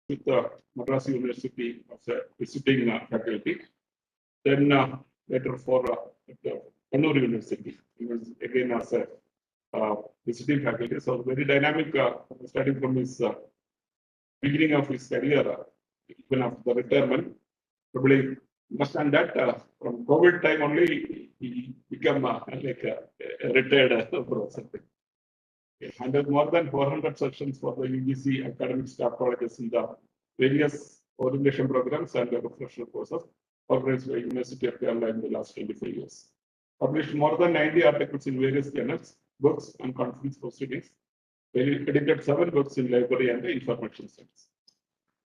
with the Madras University as a visiting faculty. Then later for the Kannur University, he was again as a visiting faculty. So very dynamic, starting from his beginning of his career, even after the retirement. Probably understand that from COVID time only he became like a retired professor. He handled more than 400 sessions for the UGC academic staff colleges in the various orientation programs and the refresher courses organized by University of Kerala in the last 25 years. Published more than 90 articles in various journals, books, and conference proceedings. Edited 7 books in library and information studies.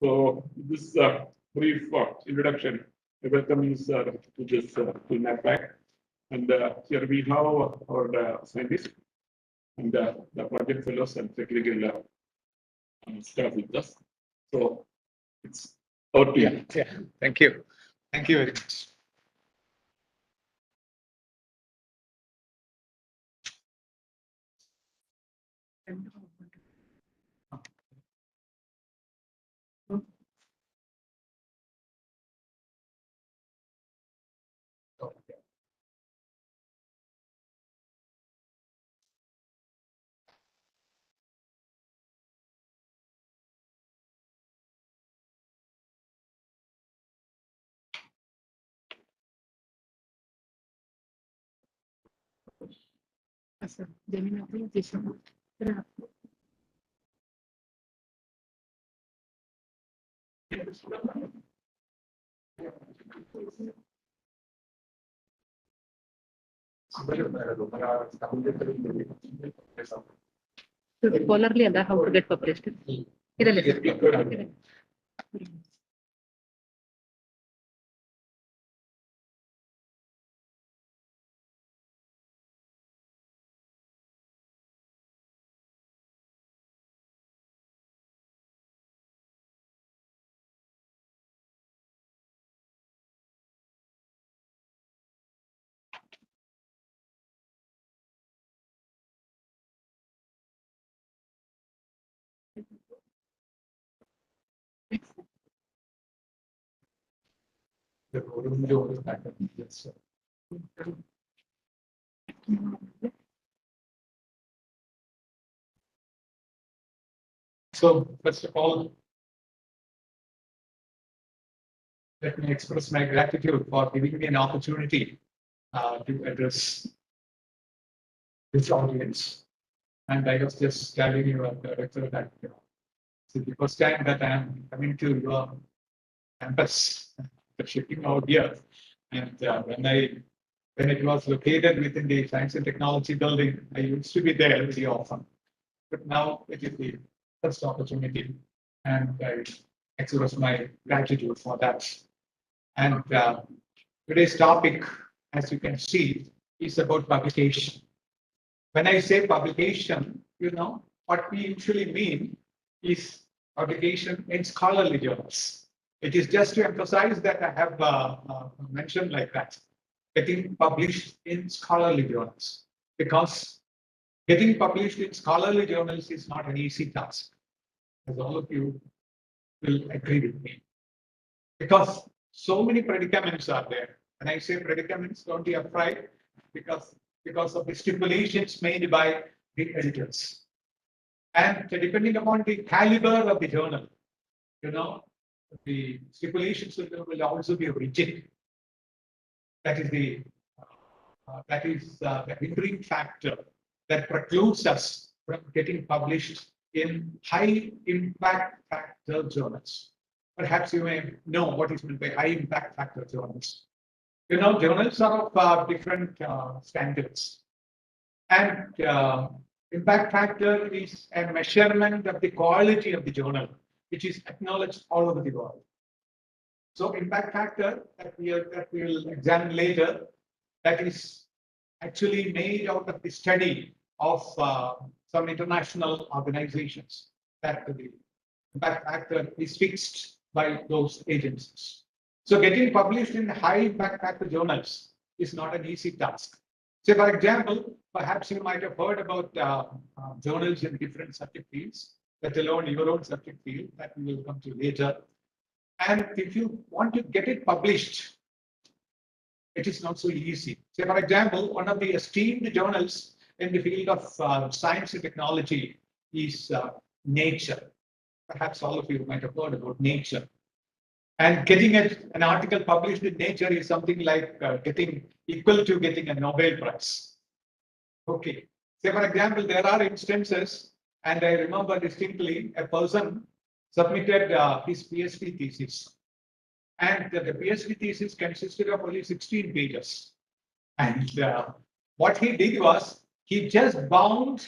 So this is a brief introduction. I welcome you, sir, to this to NATPAC. And here we have our scientists and the project fellows and technical staff with us. So it's over to you. Yeah, thank you. Thank you very much. Scholarly and how to get published. So first of all, let me express my gratitude for giving me an opportunity to address this audience. And I was just telling you, Director, that it's the first time that I am coming to your campus, the shipping out here. And when it was located within the Science and Technology building, I used to be there very often. But now it is the first opportunity, and I express my gratitude for that. And today's topic, as you can see, is about publication. When I say publication, what we usually mean is publication in scholarly journals. It is just to emphasize that I have mentioned like that, getting published in scholarly journals, because getting published in scholarly journals is not an easy task, as all of you will agree with me, because so many predicaments are there. When I say predicaments, don't be afraid, because of the stipulations made by the editors. And depending upon the caliber of the journal, the stipulations will also be rigid. That is the hindering factor that precludes us from getting published in high impact factor journals. Perhaps you may know what is meant by high impact factor journals. Journals are of different standards, and impact factor is a measurement of the quality of the journal, which is acknowledged all over the world. So impact factor that we will examine later, that is actually made out of the study of some international organizations, that the impact factor is fixed by those agencies. So getting published in high impact factor journals is not an easy task. So for example, perhaps you might have heard about journals in different subject fields. let alone your own subject field that we will come to later. And if you want to get it published, it is not so easy. Say, for example, one of the esteemed journals in the field of science and technology is Nature. Perhaps all of you might have heard about Nature. And getting an article published in Nature is something like getting equal to getting a Nobel Prize. Okay. Say, for example, there are instances, and I remember distinctly a person submitted his PhD thesis. And the PhD thesis consisted of only 16 pages. And what he did was he just bound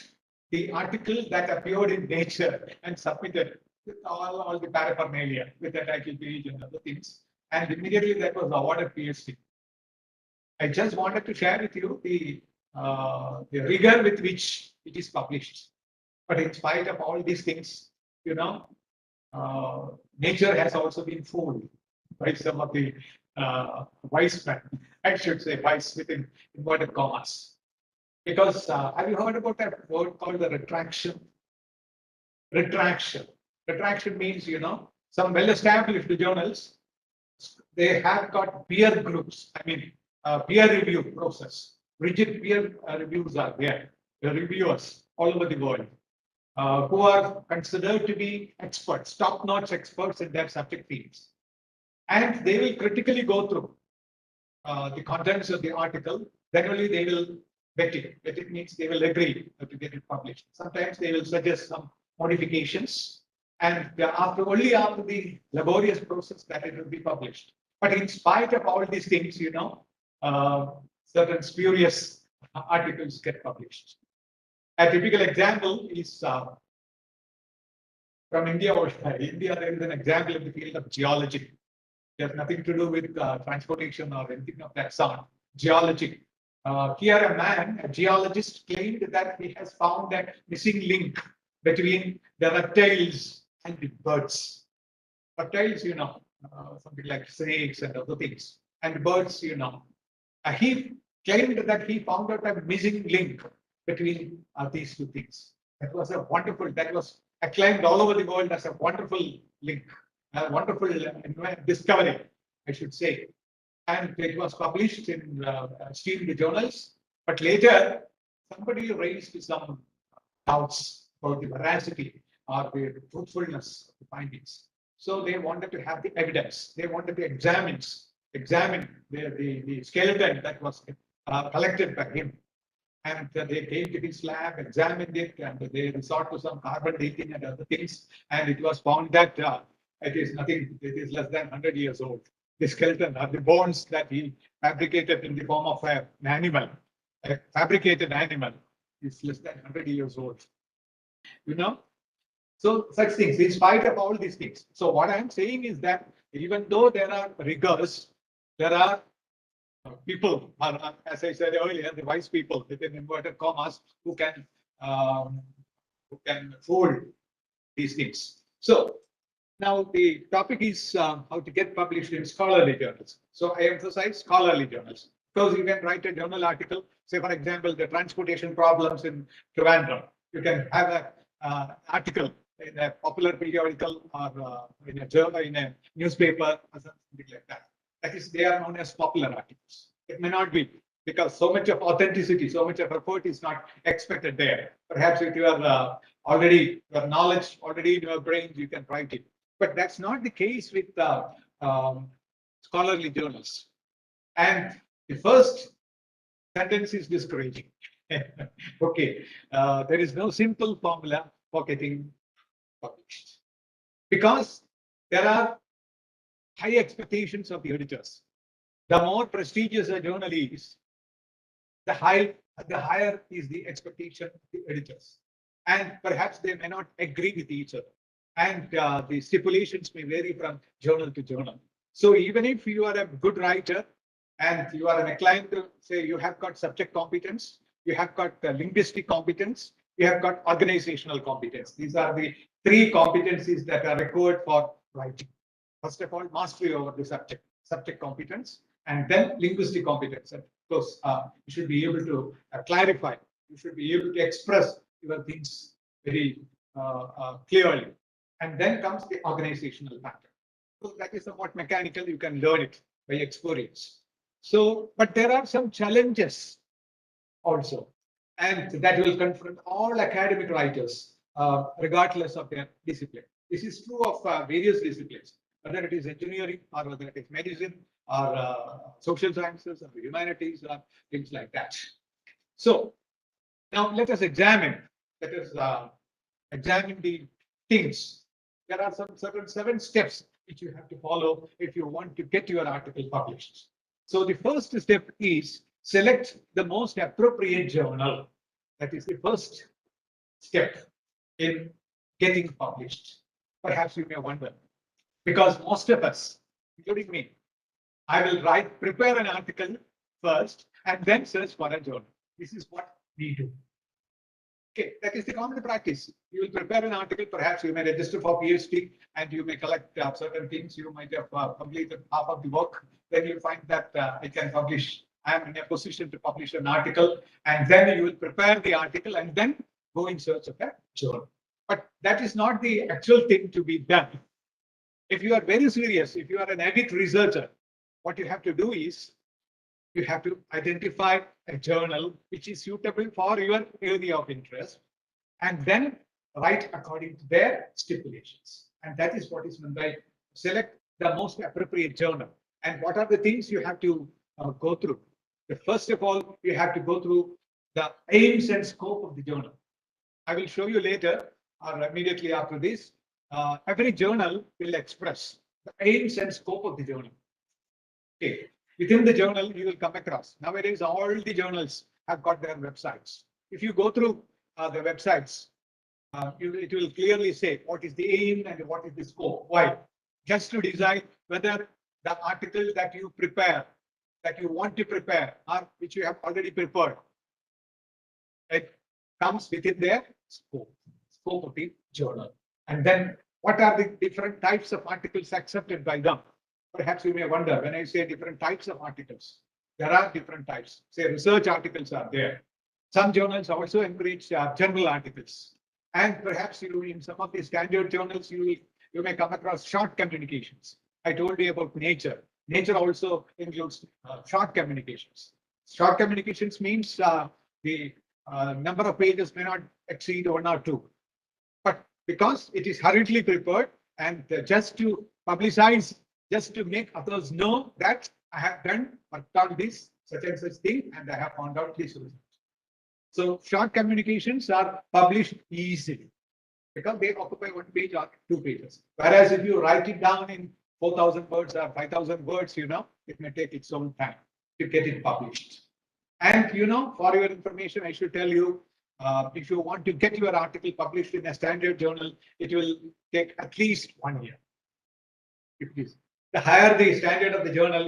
the article that appeared in Nature and submitted with all the paraphernalia with the title page and other things. And immediately that was awarded PhD. I just wanted to share with you the rigor with which it is published. But in spite of all these things, you know, Nature has also been fooled by some of the wise men. I should say wise within inverted commas. Because have you heard about that word called the retraction? Retraction. Retraction means, you know, some well-established journals, they have got peer groups. I mean, peer review process. Rigid peer reviews are there. The reviewers all over the world who are considered to be experts, top-notch experts in their subject fields. And they will critically go through the contents of the article. Then only they will vet it. Vet it means they will agree to get it published. Sometimes they will suggest some modifications. And only after the laborious process that it will be published. But in spite of all these things, you know, certain spurious articles get published. A typical example is from India. India, there is an example in the field of geology. It has nothing to do with transportation or anything of that sort. Geology. Here, a geologist, claimed that he has found a missing link between the reptiles and the birds. Reptiles, you know, something like snakes and other things, and birds, you know. He claimed that he found out a missing link between these two things. That was that was acclaimed all over the world as a wonderful link, a wonderful discovery, I should say. And it was published in esteemed journals. But later, somebody raised some doubts about the veracity or the truthfulness of the findings. So they wanted to have the evidence. They wanted to examine the skeleton that was collected by him. And they came to his lab, examined it, and they resort to some carbon dating and other things. And it was found that it is nothing, it is less than 100 years old. The skeleton or the bones that he fabricated in the form of an animal, a fabricated animal, is less than 100 years old. You know? So such things, in spite of all these things. So what I am saying is that even though there are rigors, there are people, as I said earlier, the wise people within inverted commas who can fool these things. So now the topic is how to get published in scholarly journals. So I emphasize scholarly journals because you can write a journal article. Say, for example, the transportation problems in Trivandrum. You can have an article in a popular periodical or in a journal, in a newspaper, or something like that. That is, they are known as popular articles. It may not be because so much of authenticity, so much of effort is not expected there. Perhaps if you are your knowledge already in your brain, you can write it. But that's not the case with scholarly journals. And the first sentence is discouraging. Okay, there is no simple formula for getting published because there are high expectations of the editors. The more prestigious a journal is, the higher is the expectation of the editors. And perhaps they may not agree with each other. And the stipulations may vary from journal to journal. So even if you are a good writer and you are inclined to say you have got subject competence, you have got linguistic competence, you have got organizational competence. These are the three competencies that are required for writing. First of all, mastery over the subject competence, and then linguistic competence. And of course, you should be able to clarify. You should be able to express your things very clearly. And then comes the organizational factor. So that is somewhat mechanical. You can learn it by experience. So, but there are some challenges also, and that will confront all academic writers, regardless of their discipline. This is true of various disciplines, whether it is engineering or whether it is medicine or social sciences or humanities or things like that. So now let us examine. Let us examine the things. There are some certain 7 steps which you have to follow if you want to get your article published. So the first step is select the most appropriate journal. That is the first step in getting published. Perhaps you may wonder, because most of us, including me, I will prepare an article first and then search for a journal. This is what we do. Okay, that is the common practice. You will prepare an article, perhaps you may register for PhD and you may collect certain things. You might have completed half of the work. Then you find that I can publish. I am in a position to publish an article, and then you will prepare the article and then go in search of a journal. But that is not the actual thing to be done. If you are very serious, if you are an avid researcher, what you have to do is you have to identify a journal which is suitable for your area of interest and then write according to their stipulations. And that is what is meant by select the most appropriate journal. And what are the things you have to go through? The first of all, you have to go through the aims and scope of the journal. I will show you later or immediately after this. Every journal will express the aims and scope of the journal. Okay. Within the journal, you will come across. Nowadays, all the journals have got their websites. If you go through the websites, it will clearly say what is the aim and what is the scope. Why? Just to decide whether the article that you prepare, that you want to prepare, or which you have already prepared, it comes within their scope of the journal. And then what are the different types of articles accepted by them? Perhaps you may wonder, when I say different types of articles, there are different types. Say research articles are there. Some journals also encourage general articles. And perhaps in some of the standard journals, you may come across short communications. I told you about Nature. Nature also includes short communications. Short communications means the number of pages may not exceed 1 or 2. But because it is hurriedly prepared and just to publicize, just to make others know that I have worked on this, such and such thing, and I have found out this result. So short communications are published easily because they occupy 1 page or 2 pages. Whereas if you write it down in 4,000 words or 5,000 words, it may take its own time to get it published. And for your information, I should tell you, if you want to get your article published in a standard journal, it will take at least 1 year. The higher the standard of the journal,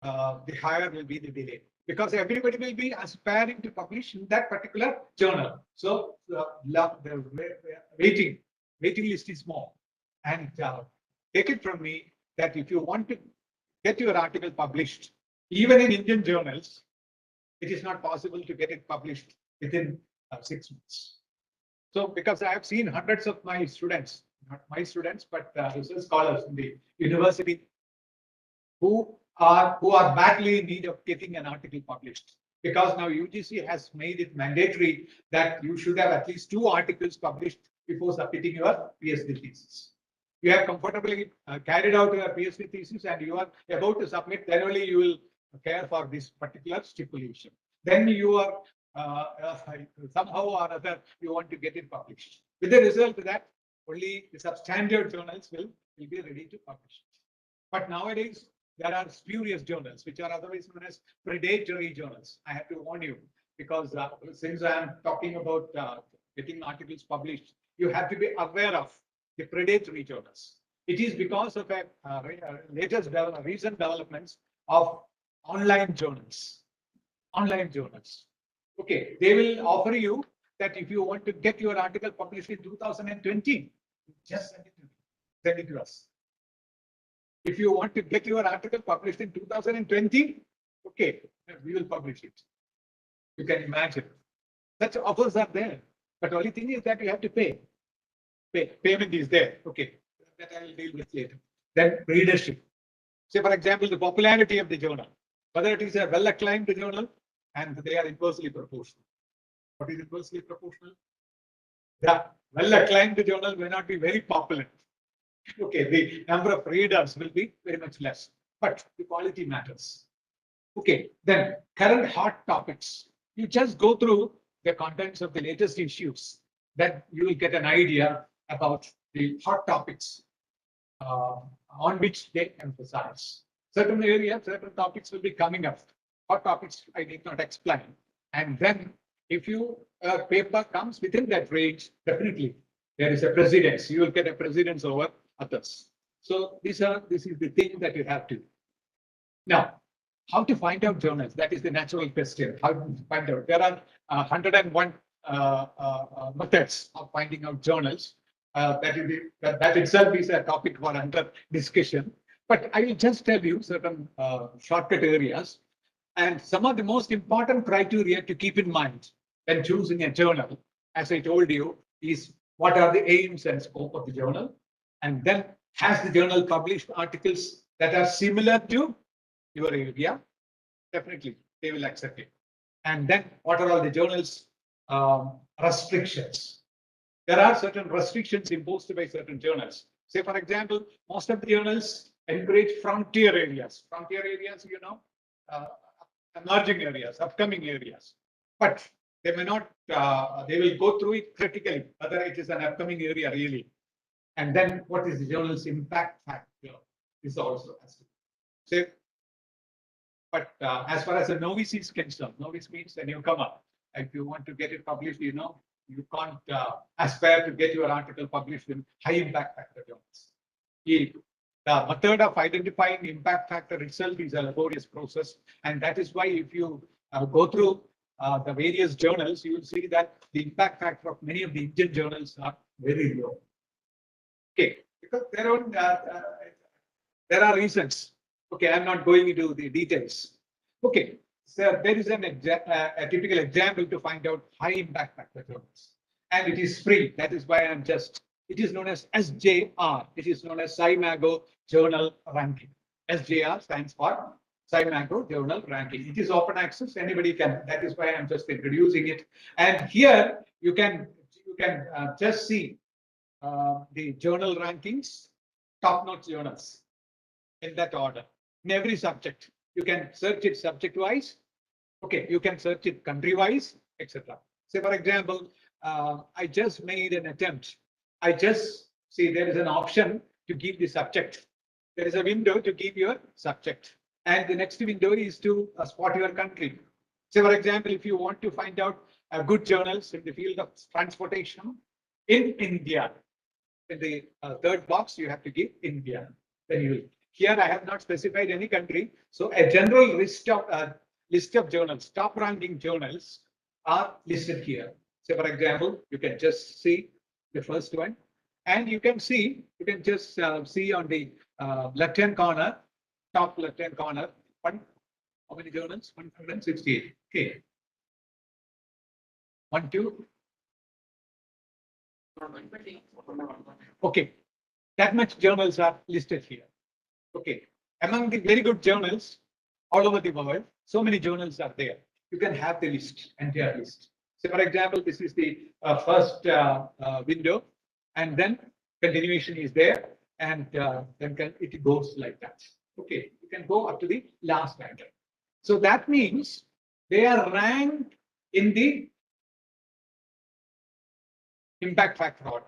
the higher will be the delay, because everybody will be aspiring to publish in that particular journal. So the waiting list is small. And take it from me that if you want to get your article published, even in Indian journals, it is not possible to get it published within 6 months. So because I have seen hundreds of my students, not my students, but research scholars in the university who are badly in need of getting an article published, because now UGC has made it mandatory that you should have at least 2 articles published before submitting your PhD thesis. You have comfortably carried out your PhD thesis and you are about to submit, then only you will care for this particular stipulation. Then you are somehow or other you want to get it published. With the result that only the substandard journals will be ready to publish. But nowadays there are spurious journals which are otherwise known as predatory journals. I have to warn you, because since I am talking about getting articles published, you have to be aware of the predatory journals. It is because of a recent developments of online journals. Okay, they will offer you that if you want to get your article published in 2020, just send it to us. If you want to get your article published in 2020, okay, we will publish it. You can imagine. Such offers are there. But the only thing is that you have to pay. Payment is there. Okay, that I will deal with later. Then readership. Say, for example, the popularity of the journal, whether it is a well-acclaimed journal and they are inversely proportional. What is inversely proportional? The well-acclaimed journal may not be very popular. Okay, the number of readers will be very much less, but the quality matters. Okay, then current hot topics. You just go through the contents of the latest issues, then you will get an idea about the hot topics on which they emphasize. Certain areas, certain topics will be coming up. Hot topics I need not explain. And then if you paper comes within that range, definitely there is a precedence. You will get a precedence over others. So this is the thing that you have to. Now, how to find out journals? That is the natural question. How to find out? There are 101 methods of finding out journals. That itself is a topic for another discussion. But I will just tell you certain shortcut areas and some of the most important criteria to keep in mind when choosing a journal, as I told you, is what are the aims and scope of the journal, and then has the journal published articles that are similar to your area? Definitely, they will accept it. And then what are all the journals restrictions? There are certain restrictions imposed by certain journals. Say, for example, most of the journals encourage frontier areas. Frontier areas, you know, emerging areas, upcoming areas. But they may not, they will go through it critically, whether it is an upcoming area really. And then what is the journal's impact factor is also has to say. But as far as a novice is concerned, novice means a newcomer. If you want to get it published, you know, you can't aspire to get your article published in high impact factor journals. The method of identifying impact factor itself is a laborious process. And that is why if you go through the various journals, you will see that the impact factor of many of the Indian journals are very low. Okay, because there are reasons. Okay, I'm not going into the details. Okay, so there is a typical example to find out high impact factor journals. And it is free. That is why I'm just, it is known as SJR. It is known as SciMago Journal Ranking. SJR stands for SciMago Journal Ranking. It is open access. Anybody can. That is why I'm just introducing it. And here you can just see the journal rankings, top-notch journals in that order. In every subject, you can search it subject-wise. Okay, you can search it country-wise, etc. Say, for example, I just made an attempt. I just see there is an option to give the subject. There is a window to give your subject. And the next window is to spot your country. Say, for example, if you want to find out good journals in the field of transportation in India, in the third box, you have to give India. Then you will. Here, I have not specified any country. So a general list of journals, top ranking journals are listed here. So for example, you can just see the first one, and you can see, you can just see on the left-hand corner, top left-hand corner, how many journals? 168. Okay. 1, 2. Okay. That much journals are listed here. Okay. Among the very good journals all over the world, so many journals are there. You can have the list, entire list. So for example, this is the first window, and then continuation is there, and then it goes like that. Okay, you can go up to the last rank. So that means they are ranked in the impact factor order,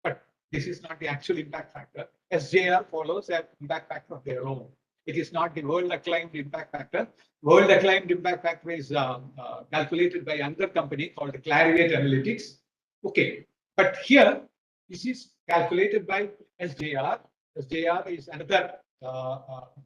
but this is not the actual impact factor. SJR follows an impact factor of their own. It is not the world acclaimed impact factor. World acclaimed impact factor is calculated by another company called Clarivate Analytics. Okay, but here this is calculated by SJR. SJR is another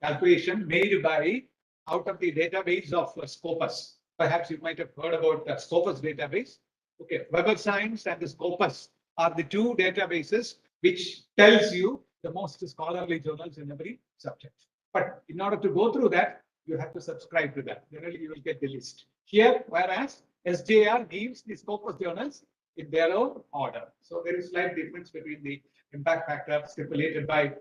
calculation made by out of the database of Scopus. Perhaps you might have heard about the Scopus database. Okay, Web of Science and the Scopus are the two databases which tells you the most scholarly journals in every subject. But in order to go through that, you have to subscribe to that. Generally, you will get the list. Here, whereas SJR gives the Scopus journals in their own order. So there is slight difference between the impact factor stipulated by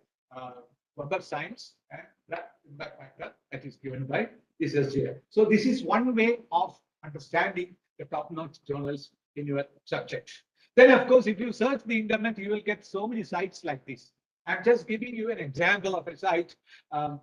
Web of Science and that impact factor that is given by this SGF. So this is one way of understanding the top-notch journals in your subject. Then, of course, if you search the internet, you will get so many sites like this. I'm just giving you an example of a site,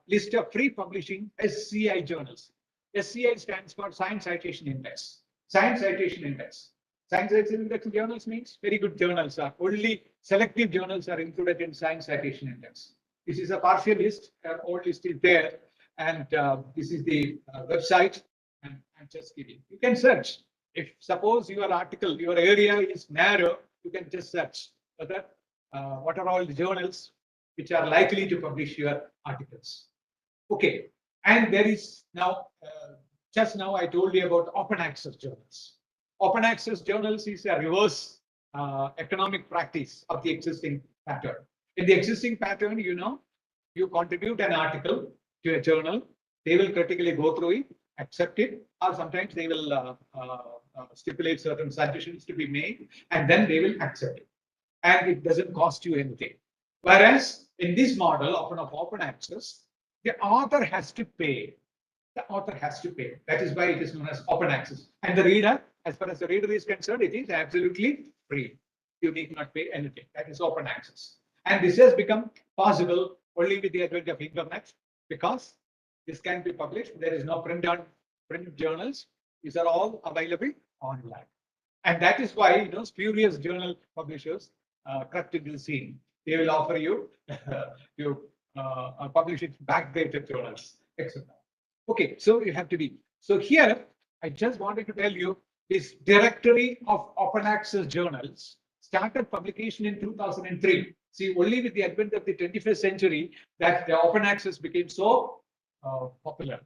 list of free publishing SCI journals. SCI stands for Science Citation Index. Science Citation Index. Science Citation Index journals means very good journals are only selective journals are included in Science Citation Index. This is a partial list, old list is there, and this is the website. And I'm just giving. You can search. If suppose your article, your area is narrow, you can just search whether what are all the journals which are likely to publish your articles. Okay, and there is now, just now I told you about open access journals. Open access journals is a reverse economic practice of the existing pattern. In the existing pattern, you know, you contribute an article to a journal, they will critically go through it, accept it, or sometimes they will stipulate certain suggestions to be made, and then they will accept it. And it doesn't cost you anything. Whereas in this model of open access, the author has to pay. The author has to pay. That is why it is known as open access. And the reader, as far as the reader is concerned, it is absolutely free. You need not pay anything. That is open access. And this has become possible only with the advent of internet, because this can be published. There is no print journals. These are all available online. And that is why, you know, spurious journal publishers cut into the scene. They will offer you to publish it backdated journals, etc. Okay, so you have to be. So here, I just wanted to tell you this directory of open access journals started publication in 2003. See, only with the advent of the 21st century that the open access became so popular.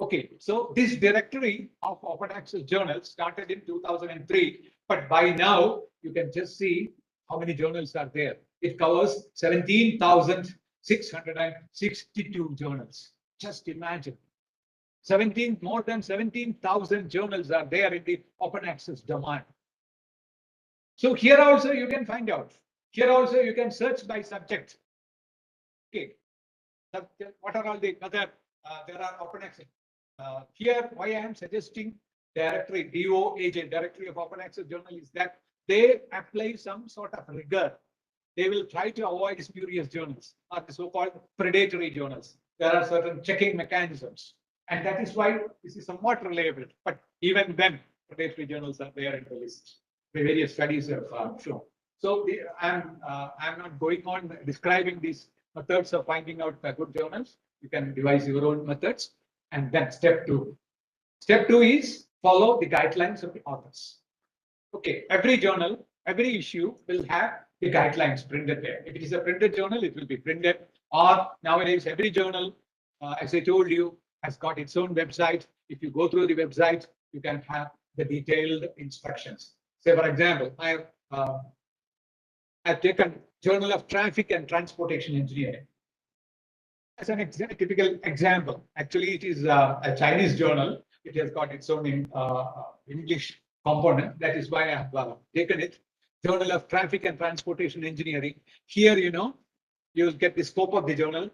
Okay, so this directory of open access journals started in 2003, but by now you can just see how many journals are there. It covers 17,662 journals. Just imagine. More than 17,000 journals are there in the open access domain. So here also you can find out. Here also you can search by subject. Okay. What are all the other, there are open access. Here, why I am suggesting directory, DOAJ, Directory of Open Access Journal, is that they apply some sort of rigor. They will try to avoid spurious journals or the so-called predatory journals. There are certain checking mechanisms. And that is why this is somewhat reliable. But even then, predatory journals are there in the list. The various studies have shown. So I'm not going on describing these methods of finding out good journals. You can devise your own methods. And then step 2. Step 2 is follow the guidelines of the authors. Okay, every journal, every issue will have the guidelines printed there. If it is a printed journal, it will be printed. Or nowadays, every journal, as I told you, has got its own website. If you go through the website, you can have the detailed instructions. Say, for example, I've taken Journal of Traffic and Transportation Engineering as a typical example. Actually, it is a Chinese journal. It has got its own English component. That is why I have taken it. Journal of Traffic and Transportation Engineering. Here, you know, you will get the scope of the journal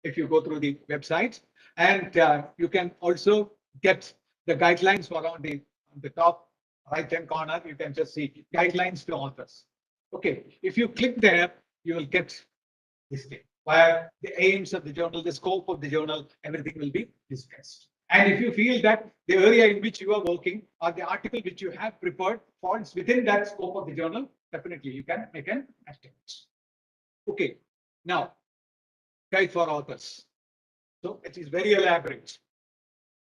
if you go through the website, and you can also get the guidelines for on the top right-hand corner. You can just see guidelines to authors. Okay, if you click there, you will get this thing where the aims of the journal, the scope of the journal, everything will be discussed. And if you feel that the area in which you are working or the article which you have prepared falls within that scope of the journal, definitely you can make an attempt. Okay, now guide for authors. So it is very elaborate.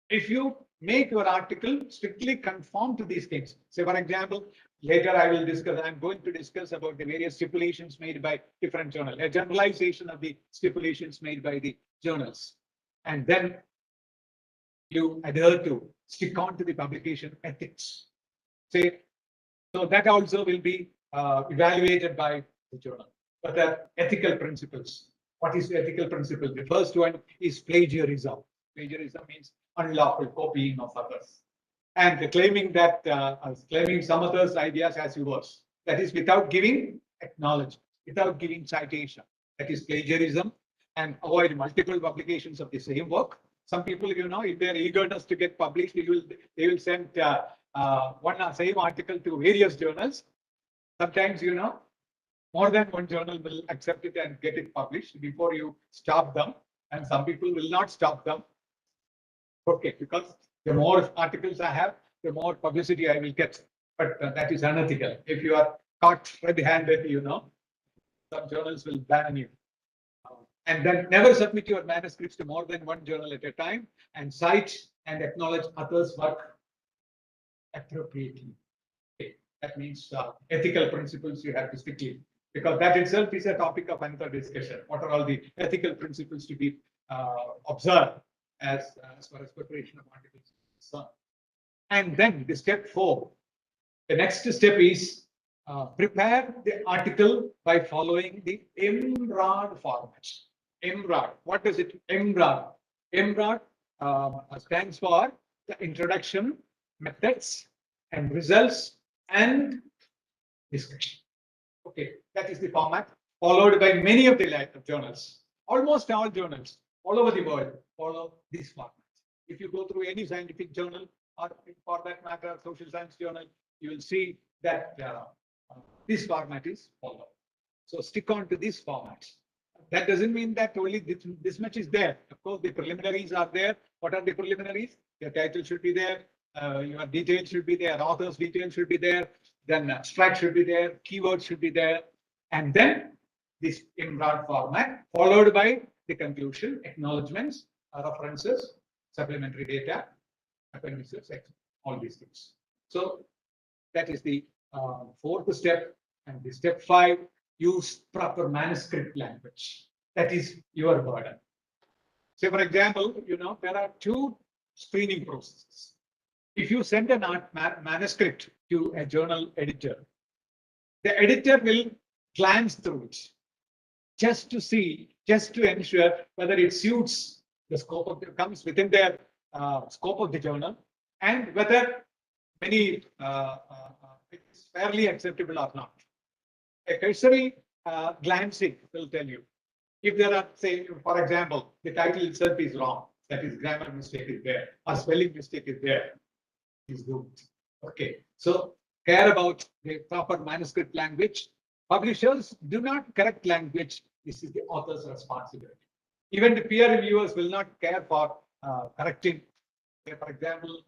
If you make your article strictly conform to these things, say for example, later I will discuss, I'm going to discuss about the various stipulations made by different journals, a generalization of the stipulations made by the journals. And then you adhere to, stick on to the publication ethics. Say, so that also will be evaluated by the journal. But the ethical principles. What is the ethical principle? The first one is plagiarism. Plagiarism means unlawful copying of others. and claiming that claiming some others' ideas as yours. That is without giving acknowledgement, without giving citation. That is plagiarism, and avoid multiple publications of the same work. Some people, if their eagerness to get published, they will send one same article to various journals. Sometimes, more than one journal will accept it and get it published before you stop them. And some people will not stop them. Okay, because the more articles I have, the more publicity I will get. But that is unethical. If you are caught red-handed, some journals will ban you. And then never submit your manuscripts to more than one journal at a time, and cite and acknowledge others' work appropriately. Okay. That means ethical principles you have to stick to, because that itself is a topic of another discussion. What are all the ethical principles to be observed as far as preparation of articles is concerned? And then the step 4, the next step is prepare the article by following the MROD format. MROD. What is it? MROD. MROD stands for the introduction, methods, and results, and discussion. Okay, that is the format followed by many of the journals. Almost all journals all over the world follow this format. If you go through any scientific journal, or for that matter, social science journal, you will see that this format is followed. So stick on to this format. That doesn't mean that only this much is there. Of course, the preliminaries are there. What are the preliminaries? Your title should be there. Your details should be there. Author's details should be there. Then abstract should be there. Keywords should be there. And then this in broad format, followed by the conclusion, acknowledgements, references, supplementary data, appendices, all these things. So that is the 4th step. And the step 5, use proper manuscript language. That is your burden. Say, for example, there are 2 screening processes. If you send a manuscript to a journal editor, the editor will glance through it just to ensure whether it suits the scope of comes within their scope of the journal, and whether it's fairly acceptable or not. A cursory glancing will tell you if there are, say, for example, the title itself is wrong, that is, grammar mistake is there, or spelling mistake is there, is good. Okay, so care about the proper manuscript language. Publishers do not correct language. This is the author's responsibility. Even the peer reviewers will not care for correcting. Say, for example,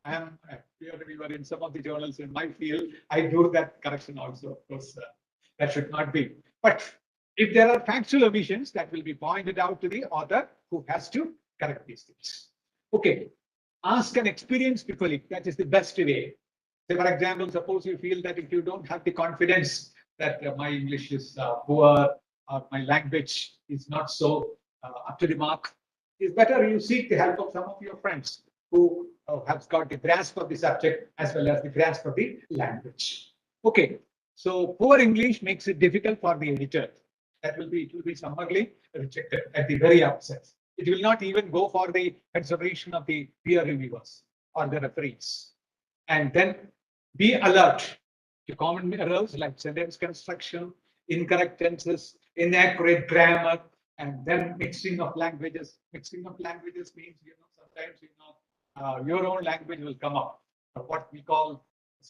I am a peer reviewer in some of the journals in my field. I do that correction also. Of course, that should not be. But if there are factual omissions, that will be pointed out to the author, who has to correct these things. Okay, ask an experienced colleague. That is the best way. Say, for example, suppose you feel that if you don't have the confidence that my English is poor, or my language is not so up to the mark, it's better you seek the help of some of your friends who have got the grasp of the subject as well as the grasp of the language. Okay, so poor English makes it difficult for the editor. It will be summarily rejected at the very outset. It will not even go for the consideration of the peer reviewers or the referees. And then be alert to common errors like sentence construction, incorrect tenses, inaccurate grammar, and then mixing of languages. Mixing of languages means, sometimes, your own language will come up, what we call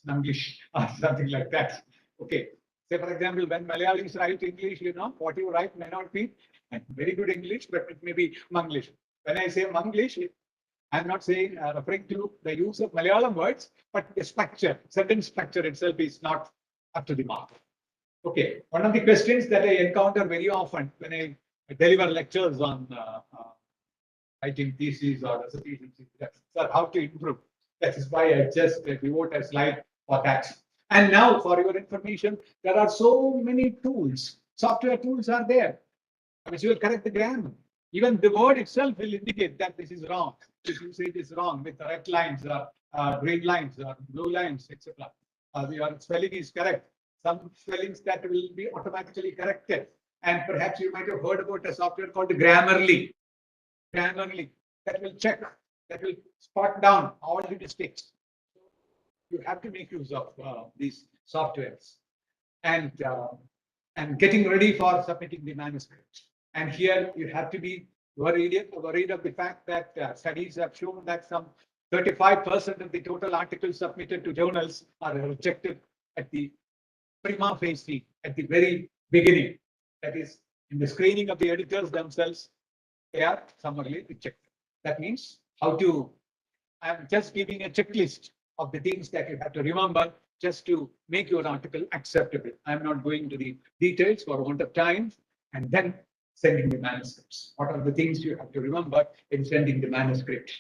English or something like that. Okay. Say, for example, when Malayalis write English, what you write may not be very good English, but it may be Manglish. When I say Manglish, I'm not saying referring to the use of Malayalam words, but the structure, sentence structure itself is not up to the mark. Okay, one of the questions that I encounter very often when I deliver lectures on writing theses or dissertations, sir, how to improve. That is why I just devote a slide for that. And now, for your information, there are so many tools. Software tools are there, which will correct the grammar. Even the word itself will indicate that this is wrong. This usage is wrong with red lines or green lines or blue lines, etc. Your spelling is correct. Some spellings that will be automatically corrected. And perhaps you might have heard about a software called Grammarly. Grammarly that will check that will spot down all the mistakes. You have to make use of these softwares and getting ready for submitting the manuscript. And here you have to be worried of the fact that studies have shown that some 35% of the total articles submitted to journals are rejected at the prima facie, at the very beginning. That is, in the screening of the editors themselves, they are summarily rejected. That means how to, I'm just giving a checklist of the things that you have to remember just to make your article acceptable. I'm not going to the details for want of time, and then sending the manuscripts. What are the things you have to remember in sending the manuscript?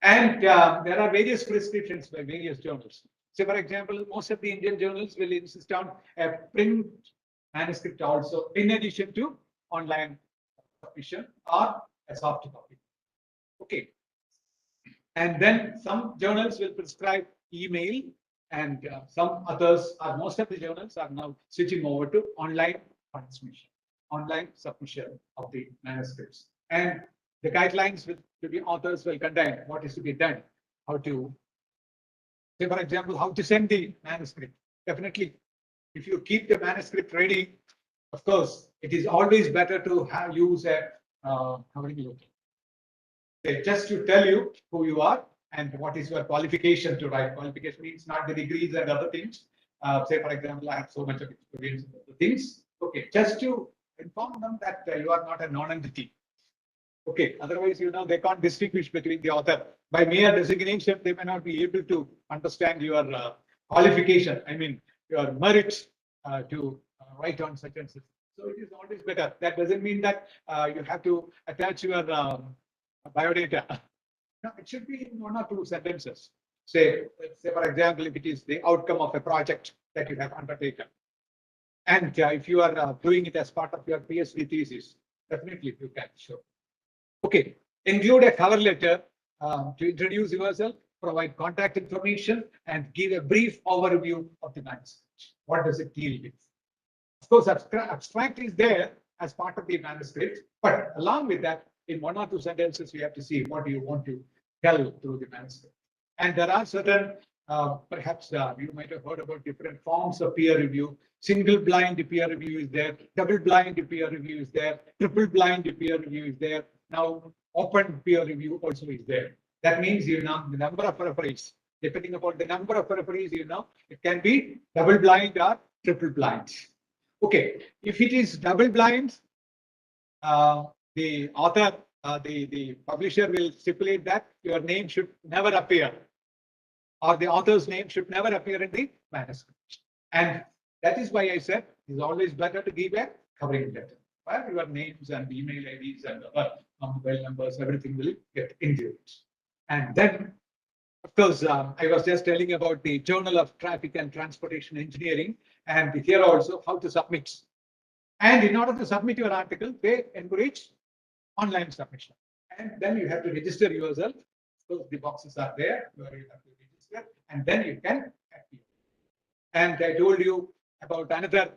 And there are various prescriptions by various journals. So, for example, most of the Indian journals will insist on a print manuscript also, in addition to online submission or a soft copy. Okay. And then some journals will prescribe email, and some others, or most of the journals are now switching over to online transmission, online submission of the manuscripts. And the guidelines to the authors will contain what is to be done, how to, say, for example, how to send the manuscript. Definitely, if you keep the manuscript ready, of course, it is always better to use a, how do you look? Just to tell you who you are and what is your qualification to write. Qualification means not the degrees and other things. Say, for example, I have so much of experience in other things. Okay, just to inform them that you are not a non-entity. Okay, otherwise, they can't distinguish between the author. By mere designation, they may not be able to understand your qualification, I mean, your merit to write on such and such. So it is always better. That doesn't mean that you have to attach your biodata. No, it should be in 1 or 2 sentences. Say, for example, if it is the outcome of a project that you have undertaken. And if you are doing it as part of your PhD thesis, definitely you can show. Okay, include a cover letter to introduce yourself, provide contact information, and give a brief overview of the manuscript. What does it deal with? Of course, abstract is there as part of the manuscript, but along with that, in 1 or 2 sentences, we have to see what do you want to tell through the manuscript. And there are certain, perhaps you might have heard about different forms of peer review. Single blind peer review is there, double blind peer review is there, triple blind peer review is there. Now, open peer review also is there. That means the number of referees. Depending upon the number of referees, it can be double blind or triple blind. Okay, if it is double blind, the author, the publisher will stipulate that your name should never appear, or the author's name should never appear in the manuscript. And that is why I said it's always better to give a covering letter, where your names and email IDs and mobile numbers, everything will get included. And then, of course, I was just telling about the Journal of Traffic and Transportation Engineering, and here also how to submit. And in order to submit your article, they encourage online submission. And then you have to register yourself. So the boxes are there where you have to register, and then you can appear. And I told you about another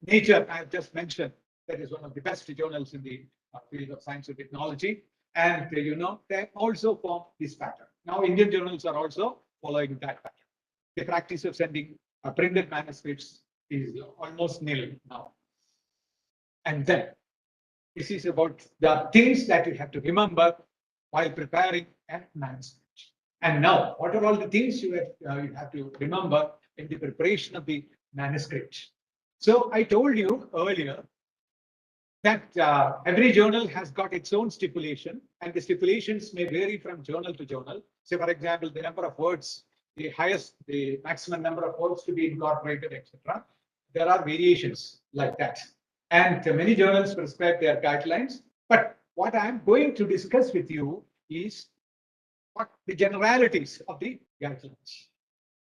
Nature, I have just mentioned, that is one of the best journals in the field of science and technology. And they also form this pattern. Now, Indian journals are also following that pattern. The practice of sending printed manuscripts is almost nil now. And then this is about the things that you have to remember while preparing a manuscript. And now, what are all the things you have to remember in the preparation of the manuscript? So I told you earlier that every journal has got its own stipulation, and the stipulations may vary from journal to journal. Say, for example, the number of words, the maximum number of words to be incorporated, etc. There are variations like that. And many journals prescribe their guidelines. But what I'm going to discuss with you is what the generalities of the guidelines.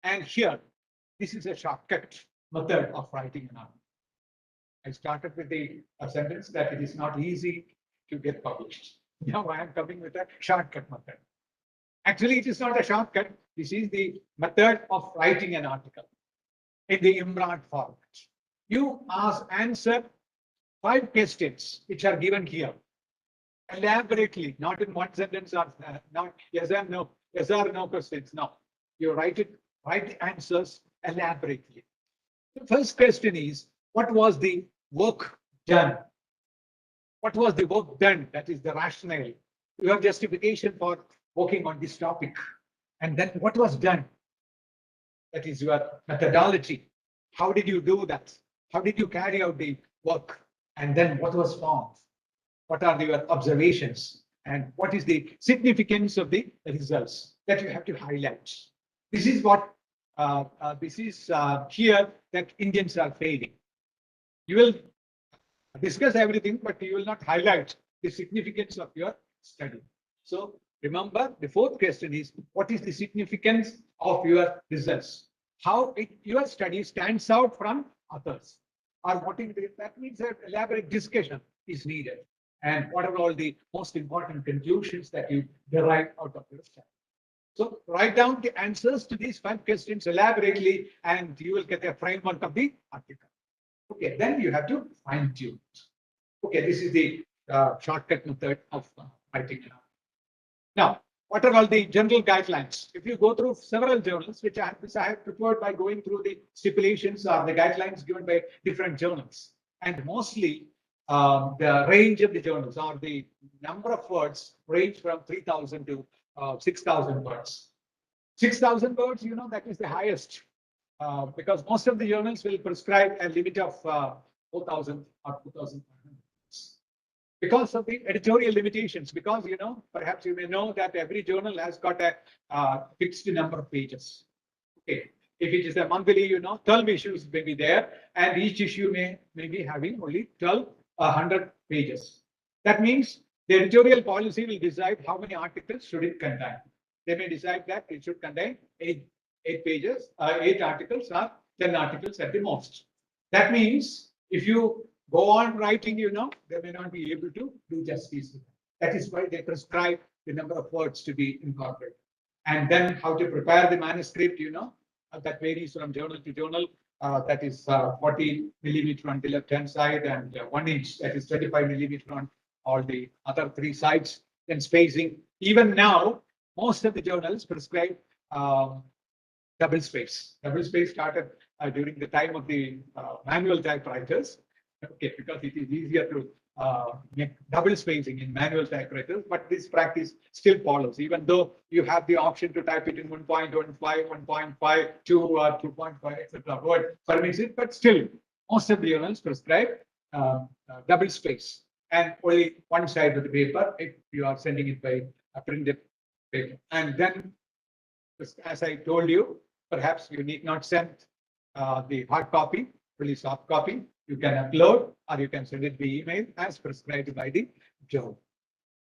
And here, this is a shortcut method of writing an article. I started with a sentence that it is not easy to get published. Now I am coming with a shortcut method. Actually, it is not a shortcut. This is the method of writing an article in the IMRAD format. You answer 5 questions which are given here. elaborately, not in one sentence or not yes or no questions. No, you write the answers elaborately. The first question is, what was the work done? What was the work done? That is the rationale. You have justification for working on this topic. And then what was done? That is your methodology. How did you do that? How did you carry out the work? And then what was found? What are your observations? And what is the significance of the results that you have to highlight? This is what here that Indians are failing. You will discuss everything, but you will not highlight the significance of your study. So remember, the fourth question is, what is the significance of your results? How your study stands out from others? Or what is that means that elaborate discussion is needed. And what are all the most important conclusions that you derive out of your study? So write down the answers to these 5 questions elaborately, and you will get a framework of the article. Okay, then you have to fine tune. Okay, this is the shortcut method of writing it out. Now, what are all the general guidelines? If you go through several journals, which I have prepared by going through the stipulations or the guidelines given by different journals, and mostly the range of the journals or the number of words range from 3,000 to 6,000 words. 6,000 words, you know, that is the highest. Because most of the journals will prescribe a limit of 4,000 or 2,500 because of the editorial limitations. Because, you know, perhaps you may know that every journal has got a fixed number of pages. Okay, if it is a monthly, you know, 12 issues may be there, and each issue may be having only 1,200 pages. That means the editorial policy will decide how many articles should it contain. They may decide that it should contain 8 pages, 8 articles or 10 articles at the most. That means if you go on writing, you know, they may not be able to do justice. That is why they prescribe the number of words to be incorporated. And then how to prepare the manuscript, you know, that varies from journal to journal. That is 40 millimeter on the left-hand side and 1 inch, that is 25 millimeter on all the other 3 sides. Then spacing. Even now, most of the journals prescribe double space. Double space started during the time of the manual typewriters. Okay, because it is easier to make double spacing in manual typewriters, but this practice still follows, even though you have the option to type it in 1.15, 1.5, 2 or 2.5, etc. Word permits it, but still, most of the journals prescribe double space and only one side of the paper if you are sending it by a printed paper. And then, as I told you, perhaps you need not send the hard copy, only soft copy. You can upload or you can send it by email as prescribed by the journal.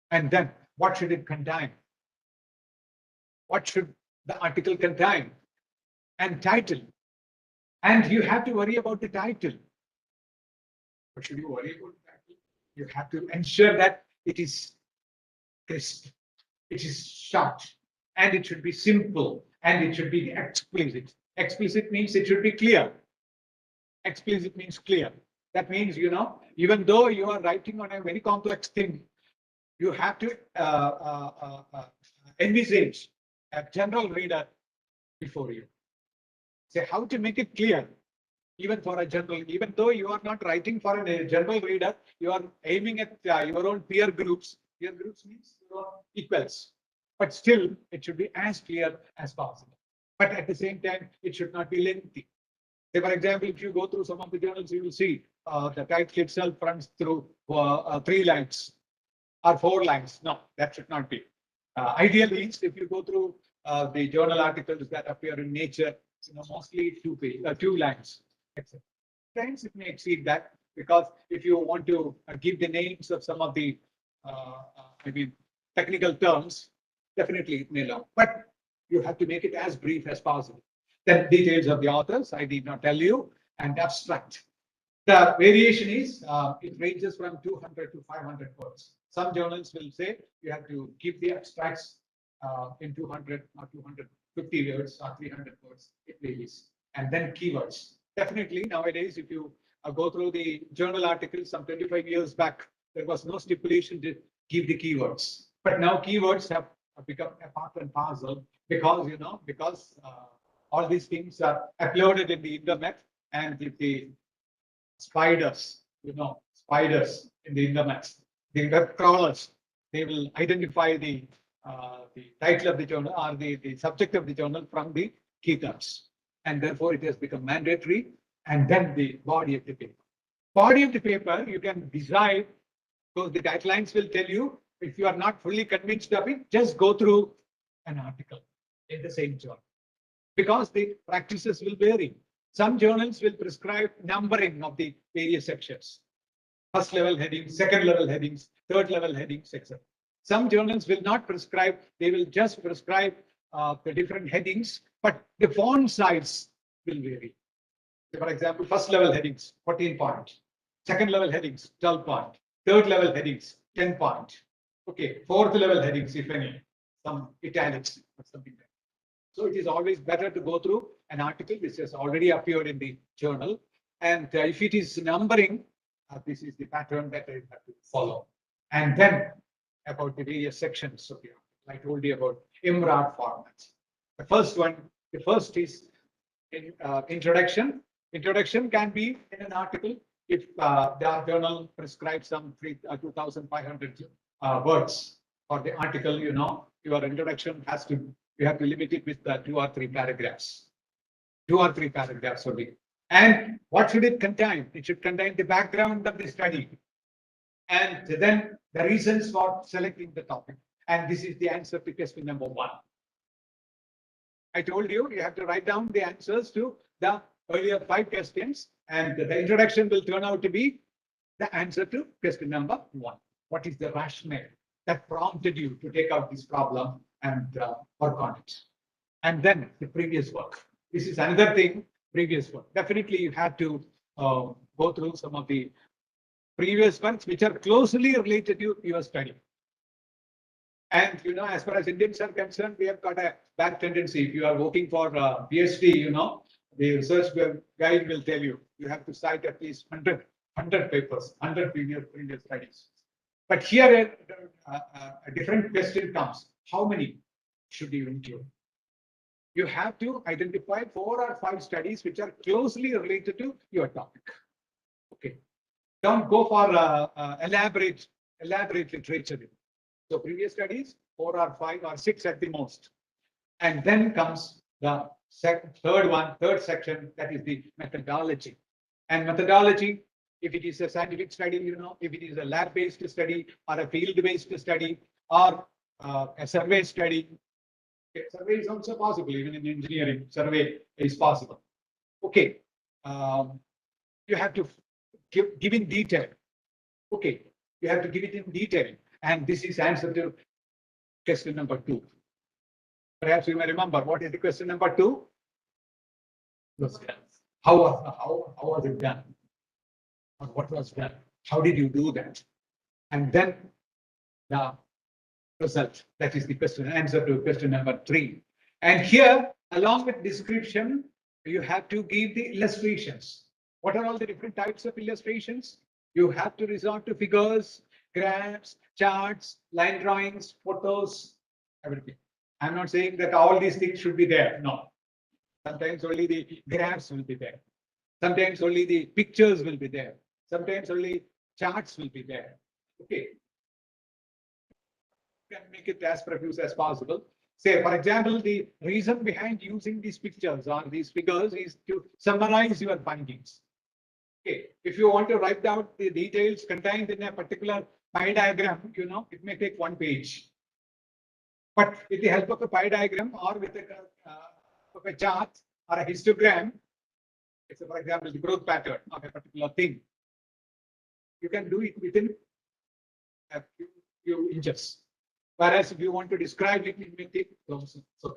And then what should it contain? What should the article contain? And title. And you have to worry about the title. What should you worry about the title? You have to ensure that it is crisp, it is short, and it should be simple, and it should be explicit. Explicit means it should be clear. Explicit means clear. That means, you know, even though you are writing on a very complex thing, you have to envisage a general reader before you. Say how to make it clear, even for a general, even though you are not writing for a general reader, you are aiming at your own peer groups. Peer groups means your equals, but still it should be as clear as possible. But at the same time, it should not be lengthy. Say, for example, if you go through some of the journals, you will see the title itself runs through 3 lines or 4 lines. No, that should not be. Ideally, if you go through the journal articles that appear in Nature, you know, mostly 2 lines. Sometimes it may exceed that, because if you want to give the names of some of the technical terms, definitely it may long. But you have to make it as brief as possible. Then details of the authors, I need not tell you, and abstract. The variation is, it ranges from 200 to 500 words. Some journals will say you have to keep the abstracts in 200 or 250 words or 300 words. It varies. And then keywords. Definitely nowadays, if you go through the journal articles some 25 years back, there was no stipulation give the keywords. But now keywords have become a part and parcel because, all these things are uploaded in the internet, and if the spiders, spiders in the internet, the web crawlers, they will identify the title of the journal or the subject of the journal from the key terms. And therefore it has become mandatory. And then the body of the paper. Body of the paper, you can decide, because the guidelines will tell you, if you are not fully convinced of it, just go through an article in the same journal. Because the practices will vary. Some journals will prescribe numbering of the various sections. First level headings, second level headings, third level headings, etc. Some journals will not prescribe, they will just prescribe the different headings, but the font size will vary. For example, first level headings, 14 point. Second level headings, 12 point. Third level headings, 10 point. Okay, fourth level headings, if any, some italics or something like that. So it is always better to go through an article which has already appeared in the journal. And if it is numbering, this is the pattern that I have to follow. And then about the various sections of the article. I told you about IMRAD formats. The first is in, introduction. Introduction can be in an article if the journal prescribes some 2,500 words for the article. Your introduction has to, you have to limit it with 2 or 3 paragraphs. 2 or 3 paragraphs only. And what should it contain? It should contain the background of the study, and then the reasons for selecting the topic. And this is the answer to question number 1. I told you, you have to write down the answers to the earlier 5 questions, and the introduction will turn out to be the answer to question number 1. What is the rationale that prompted you to take out this problem and work on it? And then the previous work. This is another thing, previous work. Definitely you have to go through some of the previous ones which are closely related to your study. And as far as Indians are concerned, we have got a bad tendency. If you are working for PhD, the research guide will tell you, you have to cite at least 100 papers, 100 previous studies. But here a different question comes. How many should you include? You have to identify 4 or 5 studies which are closely related to your topic. Okay. Don't go for elaborate literature. So previous studies, 4 or 5 or 6 at the most. And then comes the third section, that is the methodology. And methodology, if it is a scientific study, if it is a lab-based study or a field-based study or a survey study. Okay, survey is also possible, even in engineering, survey is possible. Okay, you have to give in detail. Okay, you have to give it in detail. And this is answer to question number 2. Perhaps you may remember, what is the question number 2? How was it done? Or what was done? How did you do that? And then the result, that is the question, answer to question number 3. And here, along with description, you have to give the illustrations. What are all the different types of illustrations? You have to resort to figures, graphs, charts, line drawings, photos, everything. I'm not saying that all these things should be there. No. Sometimes only the graphs will be there. Sometimes only the pictures will be there. Sometimes only charts will be there. Okay. You can make it as profuse as possible. Say, for example, the reason behind using these pictures or these figures is to summarize your findings. Okay. If you want to write down the details contained in a particular pie diagram, it may take 1 page. But with the help of a pie diagram or with a chart or a histogram, it's for example the growth pattern of a particular thing, you can do it within a few inches. Whereas if you want to describe it, it may take closer. So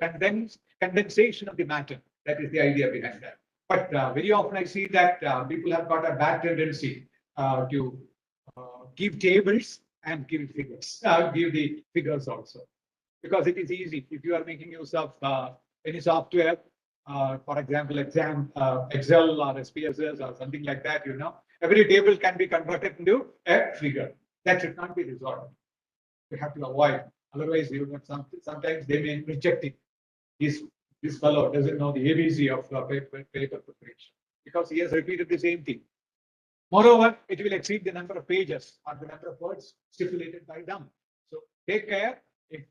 condensation of the matter, that is the idea behind that. But very often I see that people have got a bad tendency to give tables and give figures, give the figures also. Because it is easy. If you are making use of any software, for example, Excel or SPSS or something like that, every table can be converted into a figure. That should not be resolved. you have to avoid. Otherwise, you will sometimes they may reject it. This fellow doesn't know the ABC of paper preparation because he has repeated the same thing. Moreover, it will exceed the number of pages or the number of words stipulated by them. So take care. If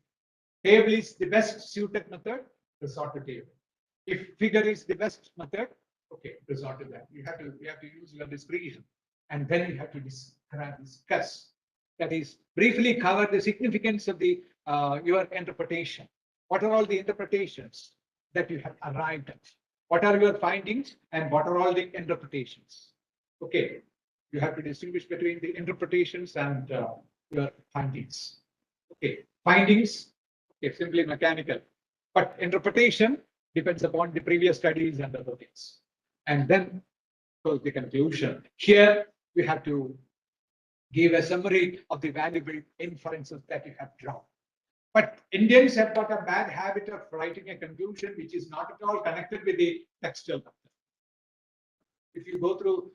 table is the best suited method, resort to table. If figure is the best method, okay, resort to that. You have to use your discretion, and then you have to discuss. That is, briefly cover the significance of the your interpretation. What are all the interpretations that you have arrived at? What are your findings and what are all the interpretations? Okay, you have to distinguish between the interpretations and your findings. Okay, findings, okay, simply mechanical, but interpretation depends upon the previous studies and other things. And then goes the conclusion. Here we have to give a summary of the valuable inferences that you have drawn. But Indians have got a bad habit of writing a conclusion which is not at all connected with the textual method. If you go through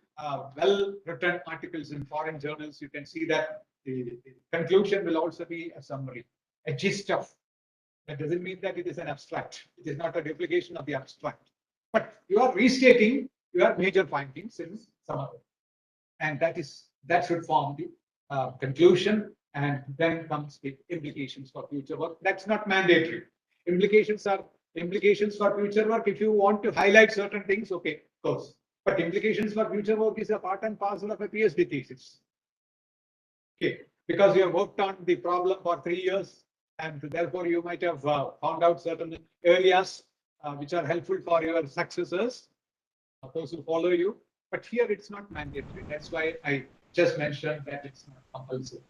well-written articles in foreign journals, you can see that the conclusion will also be a summary, a gist of. That doesn't mean that it is an abstract. It is not a replication of the abstract. But you are restating your major findings in some other. And that should form the conclusion. And then comes the implications for future work. That's not mandatory. Implications for future work. If you want to highlight certain things, okay, of course. But implications for future work is a part and parcel of a PhD thesis. Okay, because you have worked on the problem for 3 years, and therefore you might have found out certain areas which are helpful for your successors, those who follow you. But here it's not mandatory. That's why I just mentioned that it's not compulsory.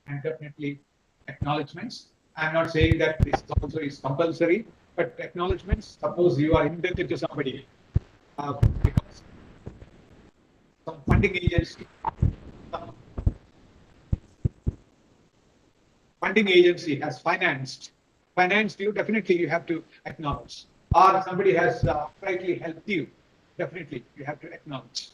And definitely acknowledgements. I'm not saying that this also is compulsory, but acknowledgements. Suppose you are indebted to somebody because some funding agency, has financed you. Definitely, you have to acknowledge. Or somebody has rightly helped you. Definitely, you have to acknowledge.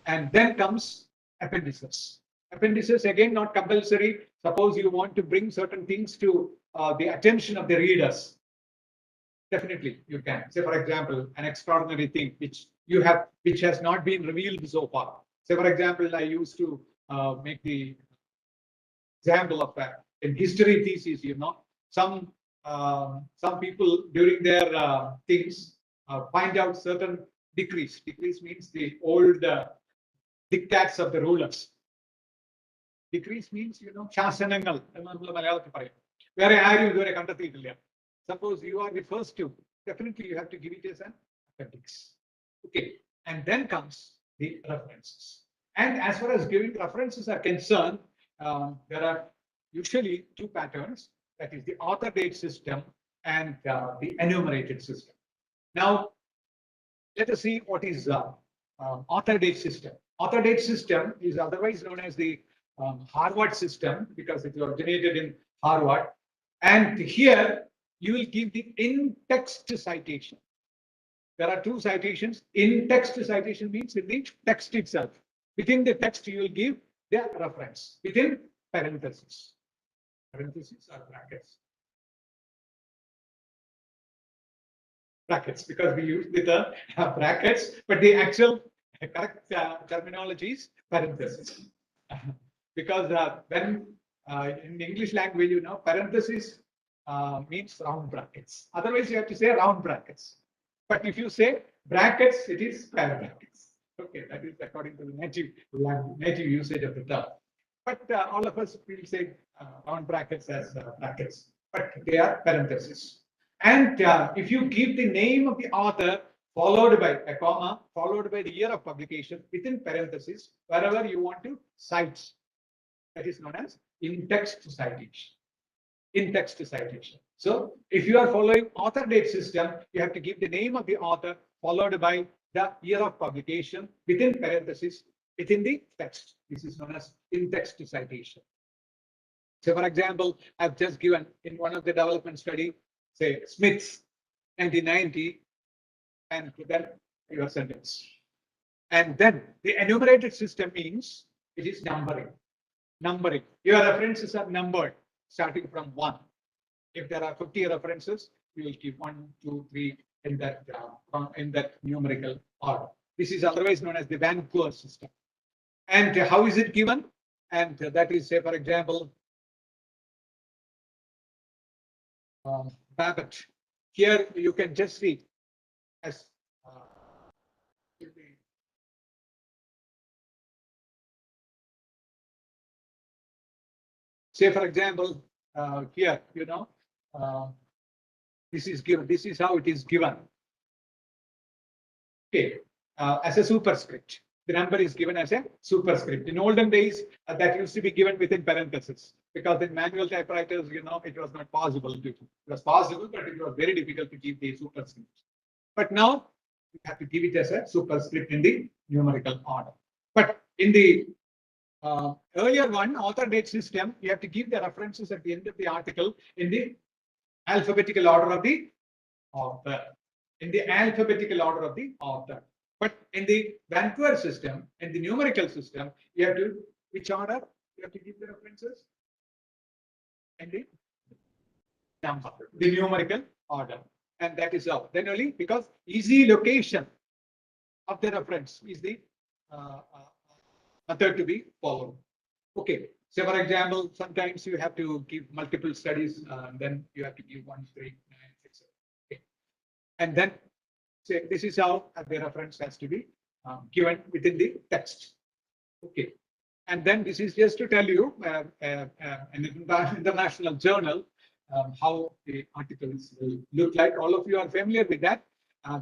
And then comes appendices. Appendices, again, not compulsory. Suppose you want to bring certain things to the attention of the readers. Definitely, you can. Say, for example, an extraordinary thing which has not been revealed so far. Say, for example, I used to make the example of that in history thesis. Some people during their things find out certain decrees. Decrees means the old dictats of the rulers. Decrees means, ശാസനങ്ങൾ നമ്മൾ മലയാളത്തിൽ പറയും. വേറെ ആരും ഇതുവരെ കണ്ടെത്തിയിട്ടില്ല. Suppose you are the first to, definitely you have to give it as an appendix. Okay, and then comes the references. And as far as giving references are concerned, there are usually two patterns. That is the author date system and the enumerated system. Now, let us see what is author date system. Author date system is otherwise known as the Harvard system because it originated in Harvard. And here you will give the in-text citation. There are two citations. In-text citation means in the text itself. Within the text, you will give the reference within parentheses. Parentheses are brackets. Brackets, because we use the term brackets, but the actual correct terminology is parentheses. Because when in English language, parentheses means round brackets. Otherwise, you have to say round brackets. But if you say brackets, it is square brackets. Okay, that is according to the native usage of the term. But all of us will say round brackets as brackets, but they are parentheses. And if you give the name of the author followed by a comma, followed by the year of publication within parentheses, wherever you want to cite, that is known as in-text citation. In-text citation. So if you are following author date system, you have to give the name of the author followed by the year of publication within parentheses within the text. This is known as in-text citation. So for example, I've just given in one of the development study, say Smith's 1990, and then your sentence. And then the enumerated system means it is numbering. Your references are numbered. starting from 1. If there are 50 references, we will keep 1, 2, 3 in that numerical order. This is otherwise known as the Vancouver system. And how is it given? And that is, say, for example, Babbitt. Here you can just see as say, for example, here, this is given. This is how it is given. Okay, as a superscript. The number is given as a superscript. In olden days, that used to be given within parentheses because in manual typewriters, it was not possible to. It was possible, but it was very difficult to keep the superscript. But now we have to give it as a superscript in the numerical order. But in the earlier one, author date system, you have to give the references at the end of the article in the alphabetical order of the author. In the alphabetical order of the author. But in the Vancouver system, in the numerical system, you have to, which order? You have to give the references in the number, the numerical order. And that is how. Then only because easy location of the reference is the method to be followed. Okay. So for example, sometimes you have to give multiple studies, then you have to give 1, 3, 9, 6. Okay. And then say this is how the reference has to be given within the text. Okay. And then this is just to tell you an international journal how the articles will look like. All of you are familiar with that.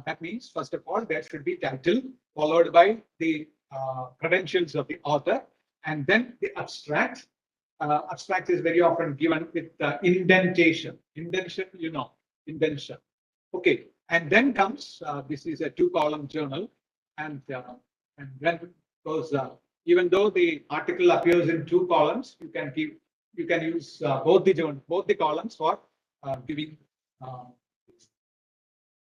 That means, first of all, there should be title followed by the credentials of the author and then the abstract. Abstract is very often given with indentation. Indentation, indentation. Okay. And then comes, this is a 2-column journal. And then goes, even though the article appears in 2 columns, you can use both the columns for giving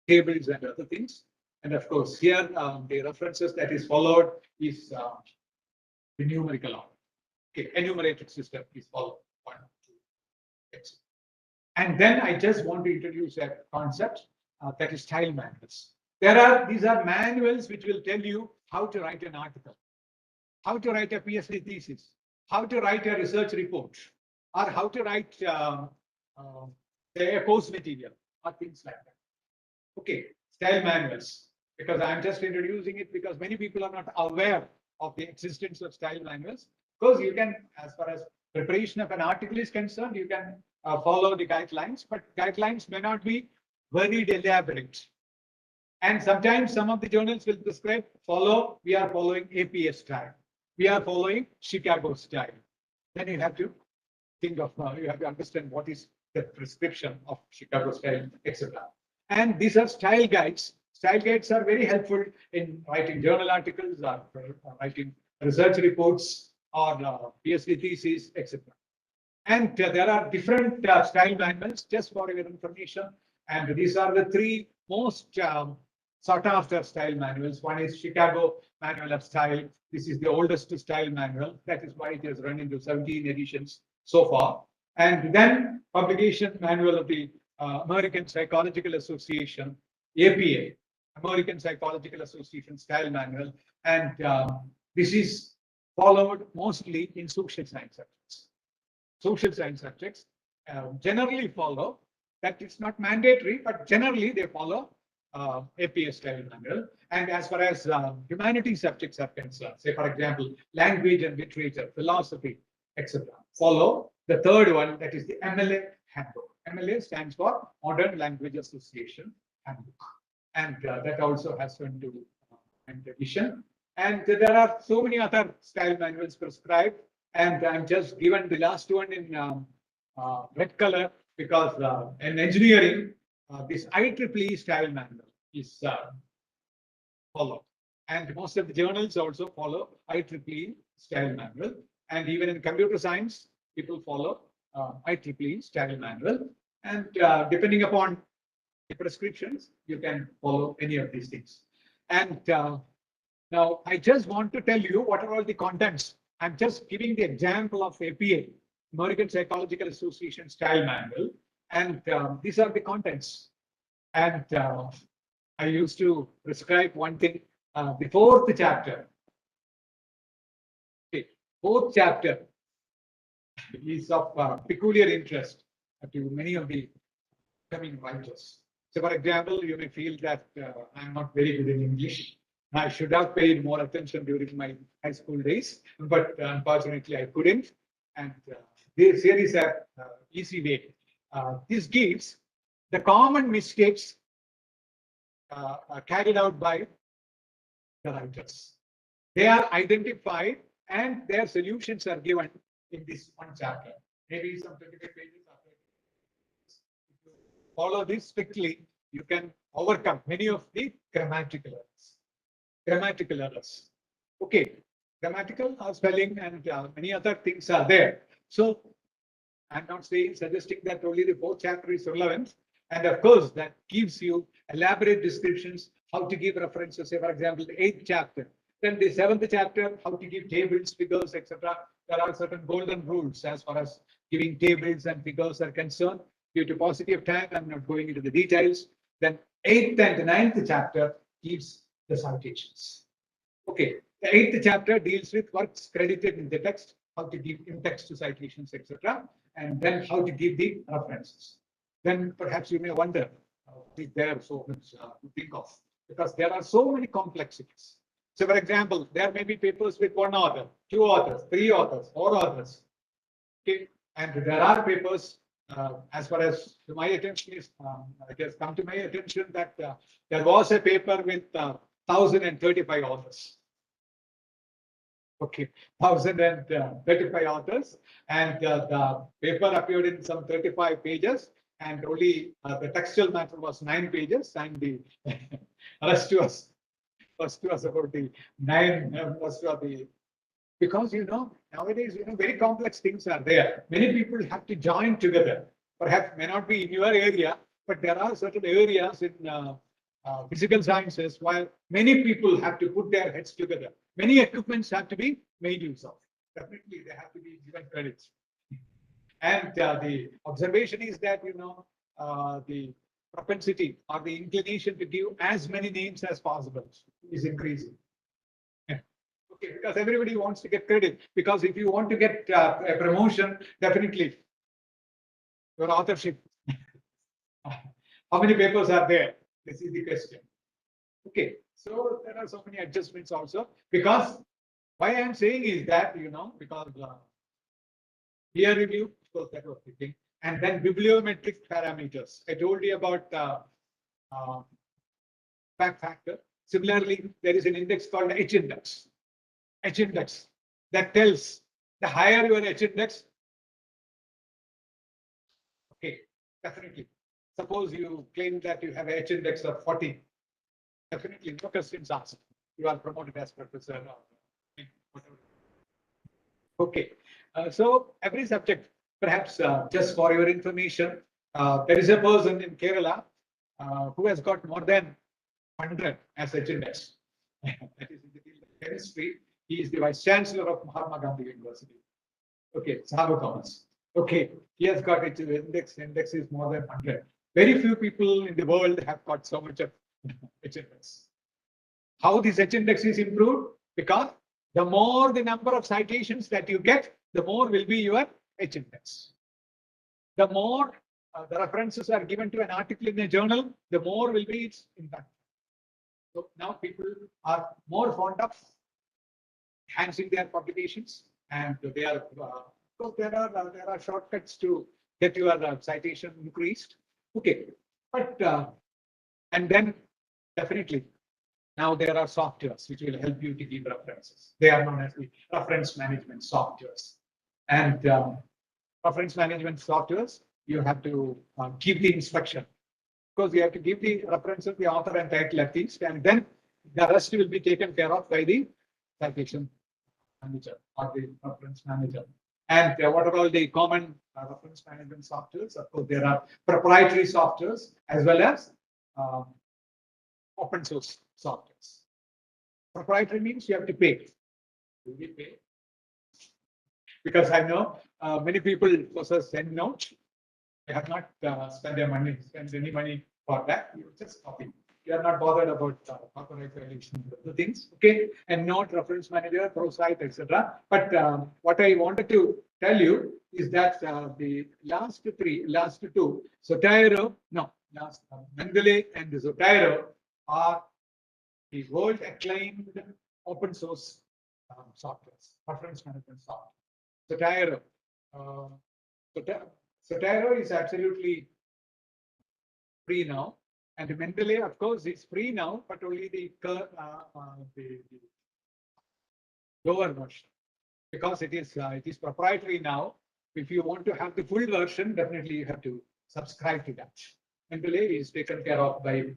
tables and other things. And of course, here the references that is followed is the numerical order. Okay, enumerated system is followed 1, 2, etc. And then I just want to introduce a concept that is style manuals. These are manuals which will tell you how to write an article, how to write a PhD thesis, how to write a research report, or how to write a course material, or things like that. Okay, style manuals, because I'm just introducing it because many people are not aware of the existence of style manuals. Because you can, as far as preparation of an article is concerned, you can follow the guidelines, but guidelines may not be very elaborate. And sometimes some of the journals will prescribe, we are following APA style. We are following Chicago style. Then you have to think of, you have to understand what is the prescription of Chicago style, etc. And these are style guides. Style guides are very helpful in writing journal articles or writing research reports or PhD theses, etc. And there are different style manuals, just for your information. And these are the 3 most sought after style manuals. One is Chicago Manual of Style. This is the oldest style manual. That is why it has run into 17 editions so far. And then publication manual of the American Psychological Association, APA, American Psychological Association style manual. And this is followed mostly in social science subjects. Social science subjects generally follow, that is not mandatory, but generally they follow APA style manual. And as far as humanities subjects are concerned, say for example, language and literature, philosophy, etc., follow the third one, that is the MLA handbook. MLA stands for Modern Language Association handbook. And that also has gone to edition. And there are so many other style manuals prescribed. And I'm just given the last one in red color because in engineering, this IEEE style manual is followed. And most of the journals also follow IEEE style manual. And even in computer science, people follow IEEE style manual. And depending upon the prescriptions, you can follow any of these things. And now I just want to tell you what are all the contents. I'm just giving the example of APA. American Psychological Association style manual, and these are the contents. And I used to prescribe one thing, the fourth chapter. Okay, fourth chapter is of peculiar interest to many of the coming writers. So, for example, you may feel that I'm not very good in English. I should have paid more attention during my high school days, but unfortunately I couldn't. And this series is easy way. This gives the common mistakes carried out by the writers. They are identified and their solutions are given in this one chapter. Maybe some 25 pages after. If you follow this strictly, you can overcome many of the grammatical errors. Grammatical errors. Okay, grammatical spelling and many other things are there. So I'm not suggesting that only the fourth chapter is relevant. And of course, that gives you elaborate descriptions, how to give references. Say, for example, the 8th chapter. Then the 7th chapter, how to give tables, figures, etc. There are certain golden rules as far as giving tables and figures are concerned. Due to paucity of time, I'm not going into the details. Then 8th and 9th chapter gives the citations. Okay, the 8th chapter deals with works credited in the text, how to give in-text citations, etc., and then how to give the references. Then perhaps you may wonder, is there so much to think of? Because there are so many complexities. So, for example, there may be papers with one author, 2 authors, 3 authors, 4 authors. Okay, and there are papers, as far as my attention is, it has come to my attention that there was a paper with 1,035 authors. Okay, 1,035 authors, and the paper appeared in some 35 pages, and only the textual matter was 9 pages, and the rest was about the 9 rest of the. Because nowadays very complex things are there. Many people have to join together. Perhaps may not be in your area, but there are certain areas in physical sciences while many people have to put their heads together. Many equipments have to be made use of. Definitely, they have to be given credits. And the observation is that the propensity or the inclination to give as many names as possible is increasing. Okay, because everybody wants to get credit. Because if you want to get a promotion, definitely your authorship. How many papers are there? This is the question. Okay, so there are so many adjustments also. Because why I am saying is that because peer review, of course, that was the thing, and then bibliometric parameters. I told you about fact factor. Similarly, there is an index called H index. H index that tells the higher your H index. Okay, definitely. Suppose you claim that you have H index of 40. Definitely, no questions asked. You are promoted as professor or whatever. Okay, so every subject, perhaps just for your information, there is a person in Kerala who has got more than 100 as H index. That is in the field of chemistry. He is the vice chancellor of Mahatma Gandhi University. Okay, Sahabu Thomas. Okay, he has got H index. Index is more than 100. Very few people in the world have got so much of H index. How this H index is improved? Because the more the number of citations that you get, the more will be your H index. The more the references are given to an article in a journal, the more will be its impact. So now people are more fond of enhancing their publications, and they are so there are shortcuts to get your citation increased. Okay, but and then definitely now there are softwares which will help you to give references. They are known as the reference management softwares, and reference management softwares you have to give the instruction. Because you have to give the references, the author and title at least, and then the rest will be taken care of by the citation manager or the reference manager. And what are all the common reference management softwares? Of course, there are proprietary softwares as well as open source softwares. Proprietary means you have to pay. Do we pay? because I know many people possess EndNote. They have not spent any money for that. You just copy. You are not bothered about copyright violation, the things. Okay, and not reference manager, ProSite, etc. But what I wanted to tell you is that the last two, Zotero, no, Mendeley and Zotero are the world acclaimed open source softwares, reference management software. Zotero is absolutely free now, and Mendeley, of course, is free now, but only the lower version, because it is proprietary now. If you want to have the full version, definitely you have to subscribe to that. Mendeley is taken care of by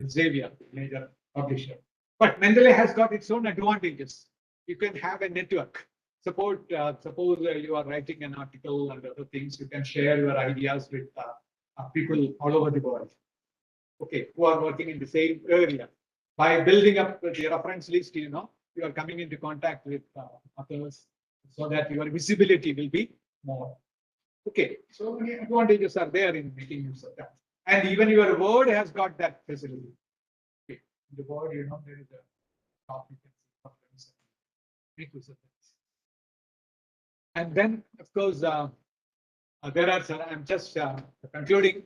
Xavier, major publisher. But Mendeley has got its own advantages. You can have a network. Suppose you are writing an article and other things, you can share your ideas with people all over the world. Okay, who are working in the same area. By building up the reference list, you are coming into contact with others, so that your visibility will be more. Okay, so many advantages are there in making use of that. And even your Word has got that facility. Okay, in the Word, there is a topic and make use of that. And then, of course, there are, I'm just concluding,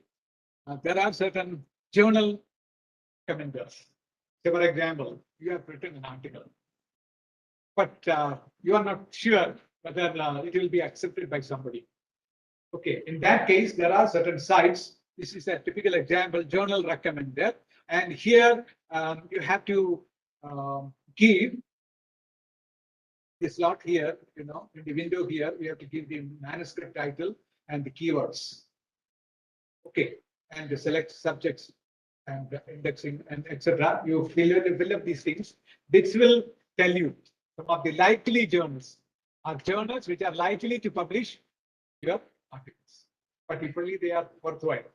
there are certain journal recommenders. Say, for example, you have written an article, but you are not sure whether it will be accepted by somebody. Okay, in that case, there are certain sites. This is a typical example, journal recommender. And here you have to give the slot here, in the window here, we have to give the manuscript title and the keywords. Okay, and the select subjects and the indexing and etc. You fill up these things. This will tell you some of the likely journals are journals which are likely to publish your articles, particularly they are worthwhile.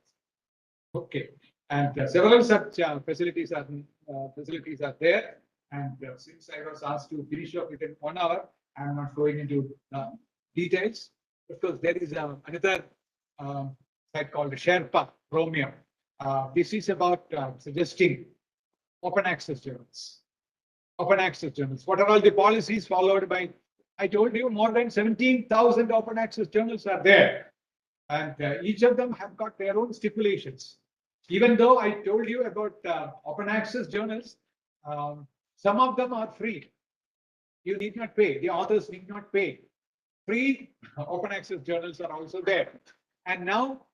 Okay, and several such facilities are there. And since I was asked to finish up within 1 hour, I am not going into details, because there is another site called Sherpa Romeo. This is about suggesting open access journals. Open access journals. What are all the policies followed by? I told you more than 17,000 open access journals are there, and each of them have got their own stipulations. Even though I told you about open access journals, some of them are free. You need not pay. The authors need not pay. Free open access journals are also there. And now,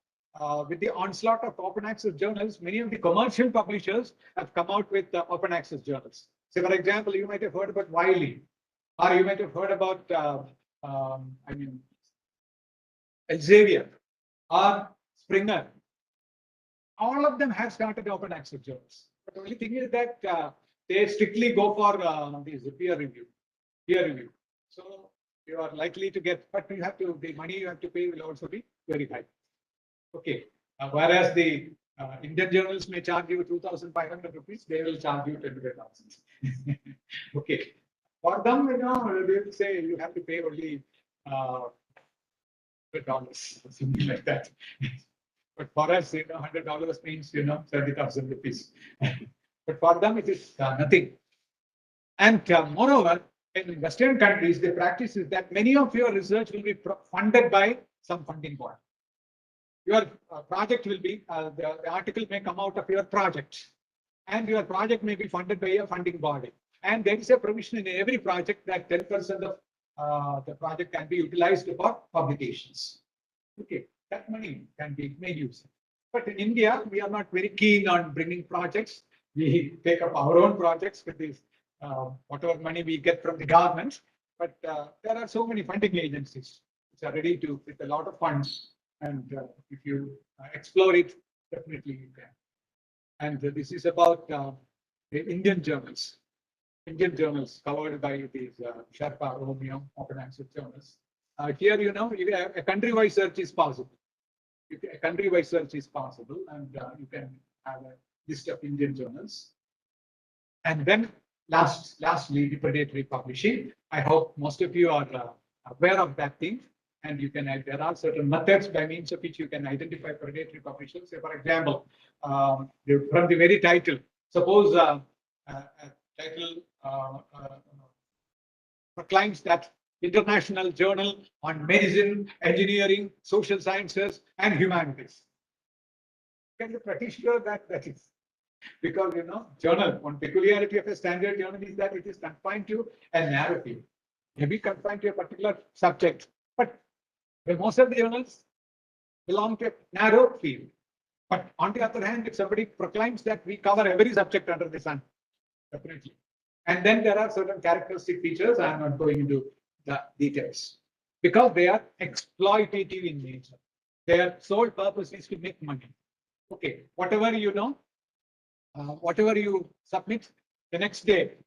with the onslaught of open access journals, many of the commercial publishers have come out with open access journals. So, for example, you might have heard about Wiley, or you might have heard about, Elsevier or Springer. All of them have started open access journals. But the only thing is that they strictly go for these peer review. So you are likely to get, but you have to, the money you have to pay will also be very high. Okay, whereas the Indian journals may charge you 2,500 rupees, they will charge you 25,000. Okay, for them, they will say you have to pay only $100 or something like that. But for us, $100 means 30,000 rupees. But for them, it is nothing. And moreover, in Western countries, the practice is that many of your research will be funded by some funding body. Your project will be, the article may come out of your project, and your project may be funded by a funding body. And there is a provision in every project that 10% of the project can be utilized for publications. Okay, that money can be made use. But in India, we are not very keen on bringing projects. We take up our own projects with this, whatever money we get from the government. But there are so many funding agencies which are ready to, with a lot of funds. And if you explore it, definitely you can. And this is about the Indian journals covered by these Sherpa, Romeo, open access journals. Here, a country-wide search is possible. A country-wide search is possible, and you can have a list of Indian journals. And then lastly, the predatory publishing. I hope most of you are aware of that thing. And you can, there are certain methods by means of which you can identify predatory publishers. Say, for example, from the very title, suppose a title proclaims that International Journal on Medicine, Engineering, Social Sciences, and Humanities. Can you pretty sure that that is? Because, journal, one peculiarity of a standard journal is that it is confined to a narrow field. Maybe confined to a particular subject, but most of the journals belong to a narrow field. But on the other hand, if somebody proclaims that we cover every subject under the sun, definitely. And then there are certain characteristic features. I'm not going into the details because they are exploitative in nature. Their sole purpose is to make money. Okay, whatever whatever you submit, the next day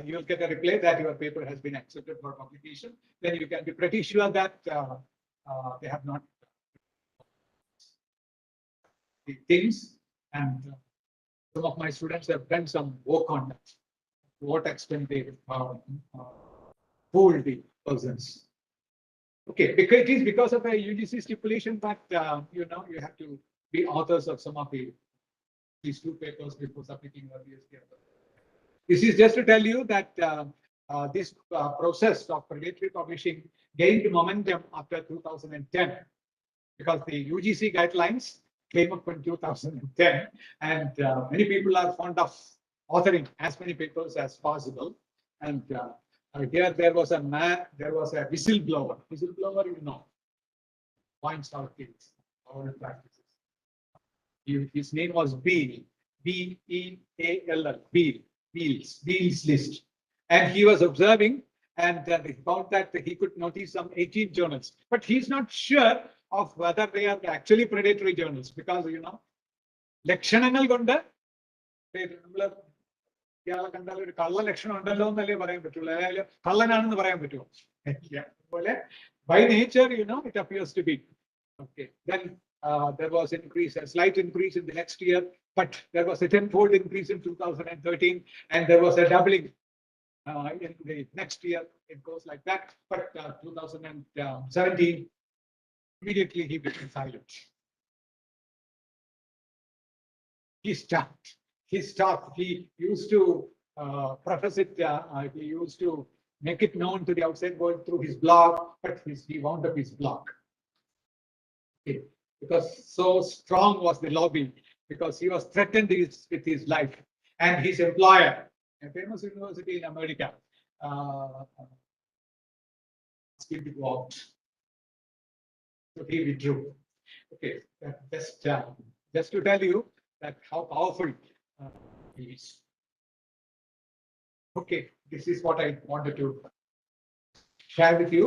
you'll get a reply that your paper has been accepted for publication. Then you can be pretty sure that they have not the things, and some of my students have done some work on that. To what extent they fooled the persons. Okay, because it is because of a UGC stipulation that you have to be authors of some of these two papers before submitting your PhD. This is just to tell you that this process of predatory publishing gained momentum after 2010 because the UGC guidelines came up in 2010, and many people are fond of authoring as many papers as possible. And here there was a whistleblower. Whistleblower, points out things, our practices. His name was Beal, B-E-A-L-L, Beal's list. And he was observing, and he found that he could notice some 18 journals, but he's not sure of whether they are actually predatory journals because, ലക്ഷണങ്ങൾ കൊണ്ട് നമ്മള് ഇയാളെ കണ്ടാൽ ഒരു കള്ള ലക്ഷണം ഉണ്ടല്ലോ എന്നല്ലേ പറയാൻ പറ്റുള്ളൂ, അതായത് കള്ളനാണെന്ന് പറയാൻ പറ്റുമോ? അതുപോലെ by nature, it appears to be. Okay, then there was a slight increase in the next year, but there was a tenfold increase in 2013, and there was a doubling in the next year. It goes like that, but 2017, immediately he became silent. He stopped. He used to preface it. He used to make it known to the outside world through his blog, but he wound up his blog. Okay. Because so strong was the lobby, because he was threatened with his life, and his employer, a famous university in America, asked him to go out. So he withdrew. Okay, just to tell you that how powerful he is. Okay, this is what I wanted to share with you.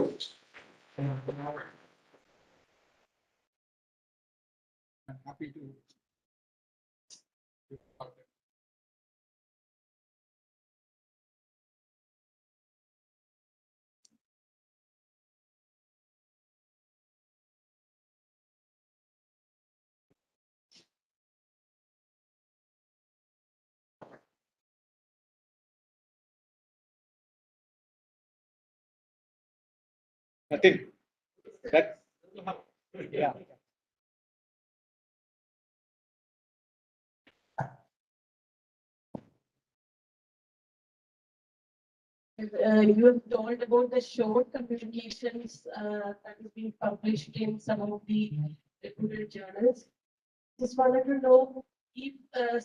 I'm happy to. Nothing. That, yeah. You have told about the short communications that is being published in some of the reputed journals. Just wanted to know if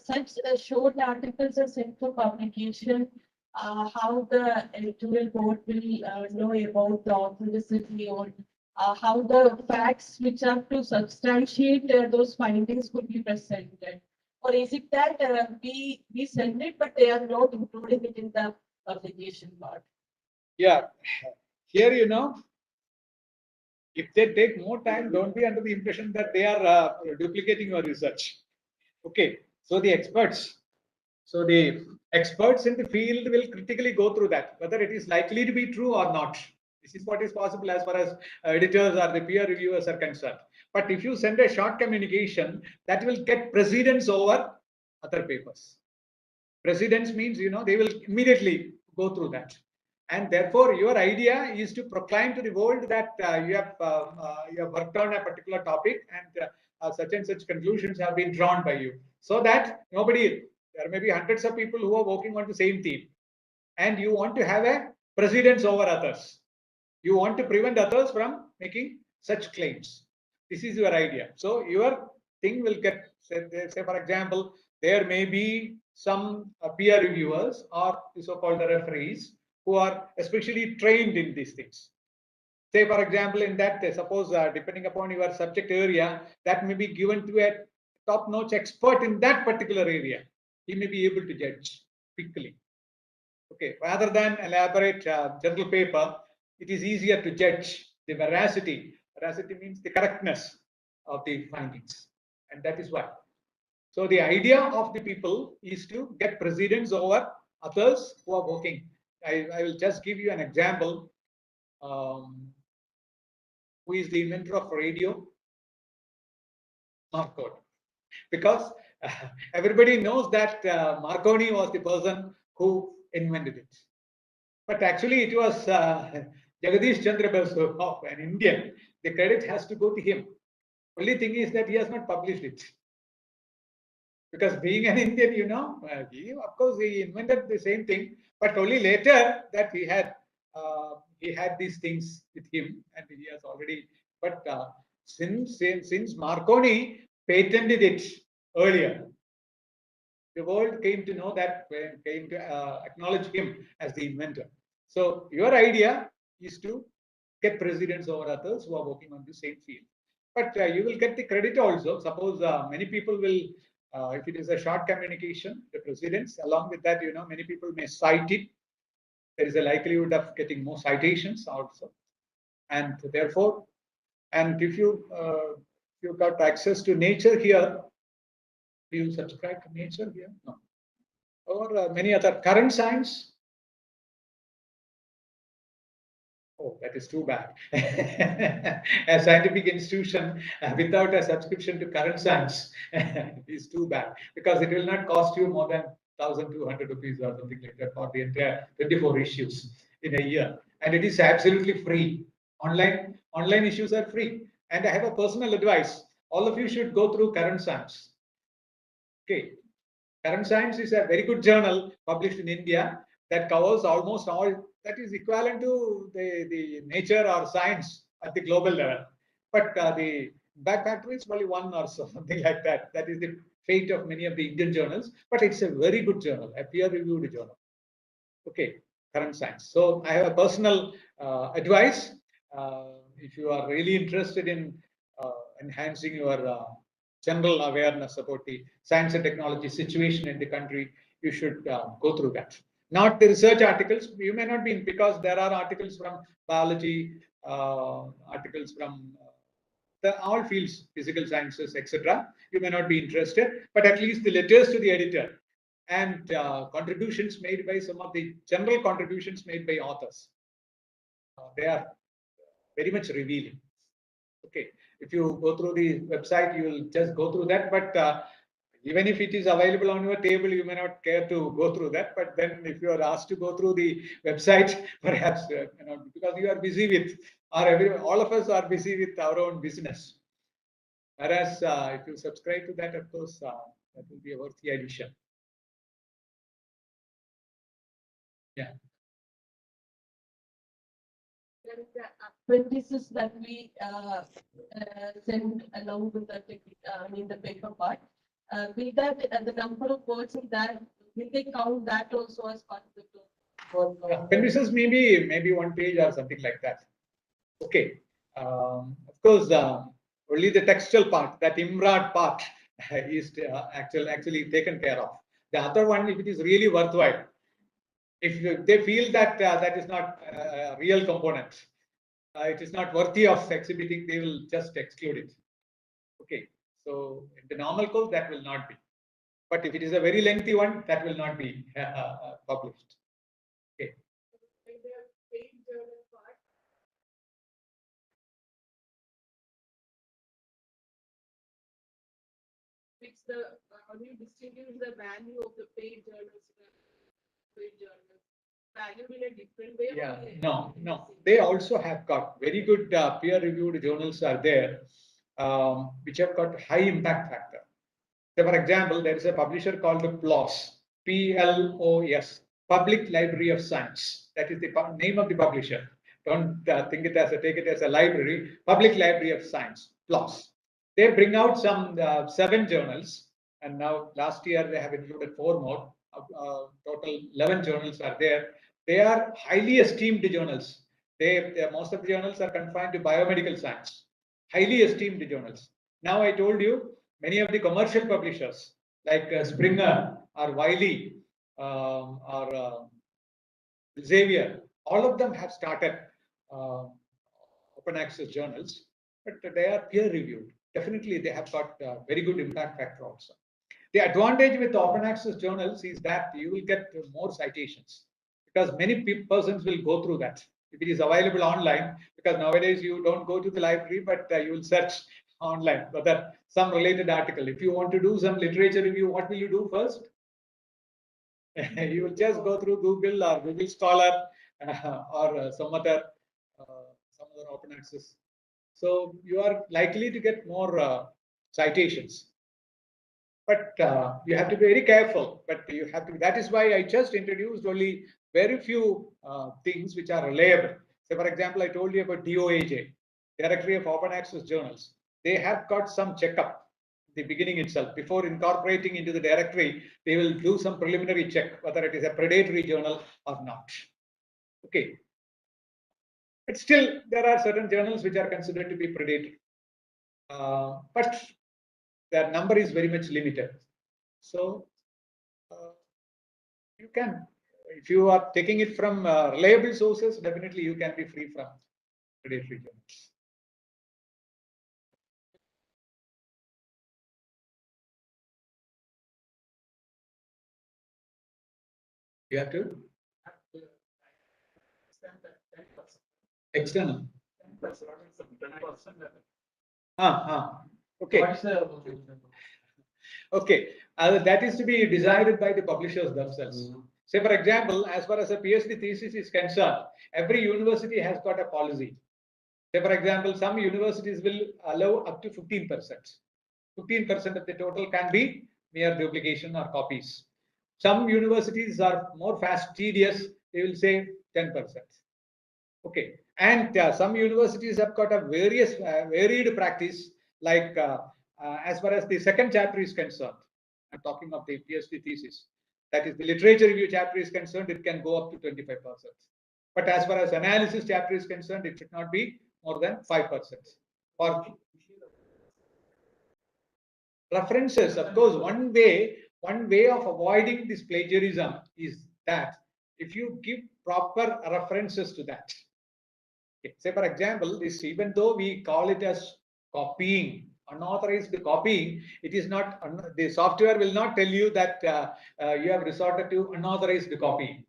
such short articles are sent for publication, how the editorial board will know about the authenticity, or how the facts which are to substantiate those findings could be presented. Or is it that we send it, but they are not including it in the publication part? Yeah, here, if they take more time, don't be under the impression that they are duplicating your research. Okay, so the experts in the field will critically go through that, whether it is likely to be true or not. This is what is possible as far as editors or the peer reviewers are concerned. But if you send a short communication, that will get precedence over other papers. Precedence means, they will immediately go through that. And therefore, your idea is to proclaim to the world that you have worked on a particular topic and such and such conclusions have been drawn by you, so that there may be hundreds of people who are working on the same theme, and you want to have a precedence over others. You want to prevent others from making such claims. This is your idea. So your thing will get, say for example, there may be some peer reviewers or the so-called referees who are especially trained in these things. Say for example, in that, suppose depending upon your subject area, that may be given to a top-notch expert in that particular area. He may be able to judge quickly. Okay, rather than elaborate general paper, it is easier to judge the veracity. Veracity means the correctness of the findings, and that is why. So the idea of the people is to get precedence over others who are working. I will just give you an example. Who is the inventor of radio? Marconi. Because everybody knows that Marconi was the person who invented it. But actually, it was Jagadish Chandra Basu, an Indian. The credit has to go to him. Only thing is that he has not published it. Because being an Indian, of course, he invented the same thing, but only later that he had these things with him, and he has already. But since Marconi patented it earlier, the world came to know that, came to acknowledge him as the inventor. So your idea is to get precedence over others who are working on the same field. But you will get the credit also. Suppose many people will, if it is a short communication, the precedence, along with that, many people may cite it. There is a likelihood of getting more citations also. And therefore, and if you got access to Nature here, do you subscribe to Nature here? No. Or many other current science. Oh, that is too bad. A scientific institution without a subscription to current science is too bad, because it will not cost you more than 1,200 rupees or something like that for the entire 24 issues in a year. And it is absolutely free. Online issues are free. And I have a personal advice. All of you should go through current science. Okay. Current Science is a very good journal published in India that covers almost all, that is equivalent to the Nature or Science at the global level. But the back factory is only one or something like that. That is the fate of many of the Indian journals. But it's a very good journal, a peer-reviewed journal. Okay, Current Science. So I have a personal advice. If you are really interested in enhancing your general awareness about the science and technology situation in the country, you should go through that. Not the research articles. You may not be, because there are articles from biology, articles from all fields, physical sciences, etc. You may not be interested, but at least the letters to the editor and contributions made by some of the general contributions made by authors, they are very much revealing. Okay, if you go through the website, you will just go through that. But even if it is available on your table, you may not care to go through that. But then, if you are asked to go through the website, perhaps because you are busy with, or all of us are busy with our own business. Whereas, if you subscribe to that, of course, that will be a worthy addition. Yeah. The apprentices that we send along with the paper part, will that the number of words in that, will they count that also as part of the work? Appendices maybe one page or something like that. Okay. Of course, only the textual part, that IMRAD part, is actually taken care of. The other one, if it is really worthwhile, if they feel that that is not a real component, it is not worthy of exhibiting, they will just exclude it. Okay. So in the normal course, that will not be. But if it is a very lengthy one, that will not be published. Okay. It's how do you distinguish the value of the paid journals? valuable in a different way? Yeah, or- no. They also have got very good peer-reviewed journals are there, which have got high impact factor. So, for example, there is a publisher called PLOS, PLOS, Public Library of Science. That is the name of the publisher. Don't take it as a library. Public Library of Science, PLOS. They bring out some 7 journals, and now last year they have included 4 more. Total 11 journals are there. They are highly esteemed journals. Most of the journals are confined to biomedical science. Highly esteemed journals. Now I told you many of the commercial publishers like Springer or Wiley or Xavier, all of them have started open access journals, but they are peer reviewed. Definitely, they have got very good impact factor also. The advantage with open access journals is that you will get more citations because many persons will go through that. If it is available online, because nowadays you don't go to the library, but you will search online whether some related article. If you want to do some literature review, what will you do first? You will just go through Google or Google Scholar or some other open access. So you are likely to get more citations. But you have to be very careful. But you have to. That is why I just introduced only very few things which are reliable. So, for example, I told you about DOAJ, Directory of Open Access Journals. They have got some checkup the beginning itself. Before incorporating into the directory, they will do some preliminary check whether it is a predatory journal or not. Okay. But still, there are certain journals which are considered to be predatory. But their number is very much limited. So you can, if you are taking it from reliable sources, definitely you can be free from predatory journals. You have to external. Okay. Okay. That is to be decided by the publishers themselves. Say, for example, as far as a PhD thesis is concerned, every university has got a policy. Say, for example, some universities will allow up to 15%. 15% of the total can be mere duplication or copies. Some universities are more fastidious. They will say 10%. Okay. And some universities have got a varied practice, like as far as the second chapter is concerned. I'm talking of the PhD thesis. That is, the literature review chapter is concerned, it can go up to 25%. But as far as analysis chapter is concerned, it should not be more than 5%. For references, of course, one way of avoiding this plagiarism is that if you give proper references to that. Okay. Say, for example, this, even though we call it as copying, unauthorized copying, it is not, the software will not tell you that you have resorted to unauthorized copying.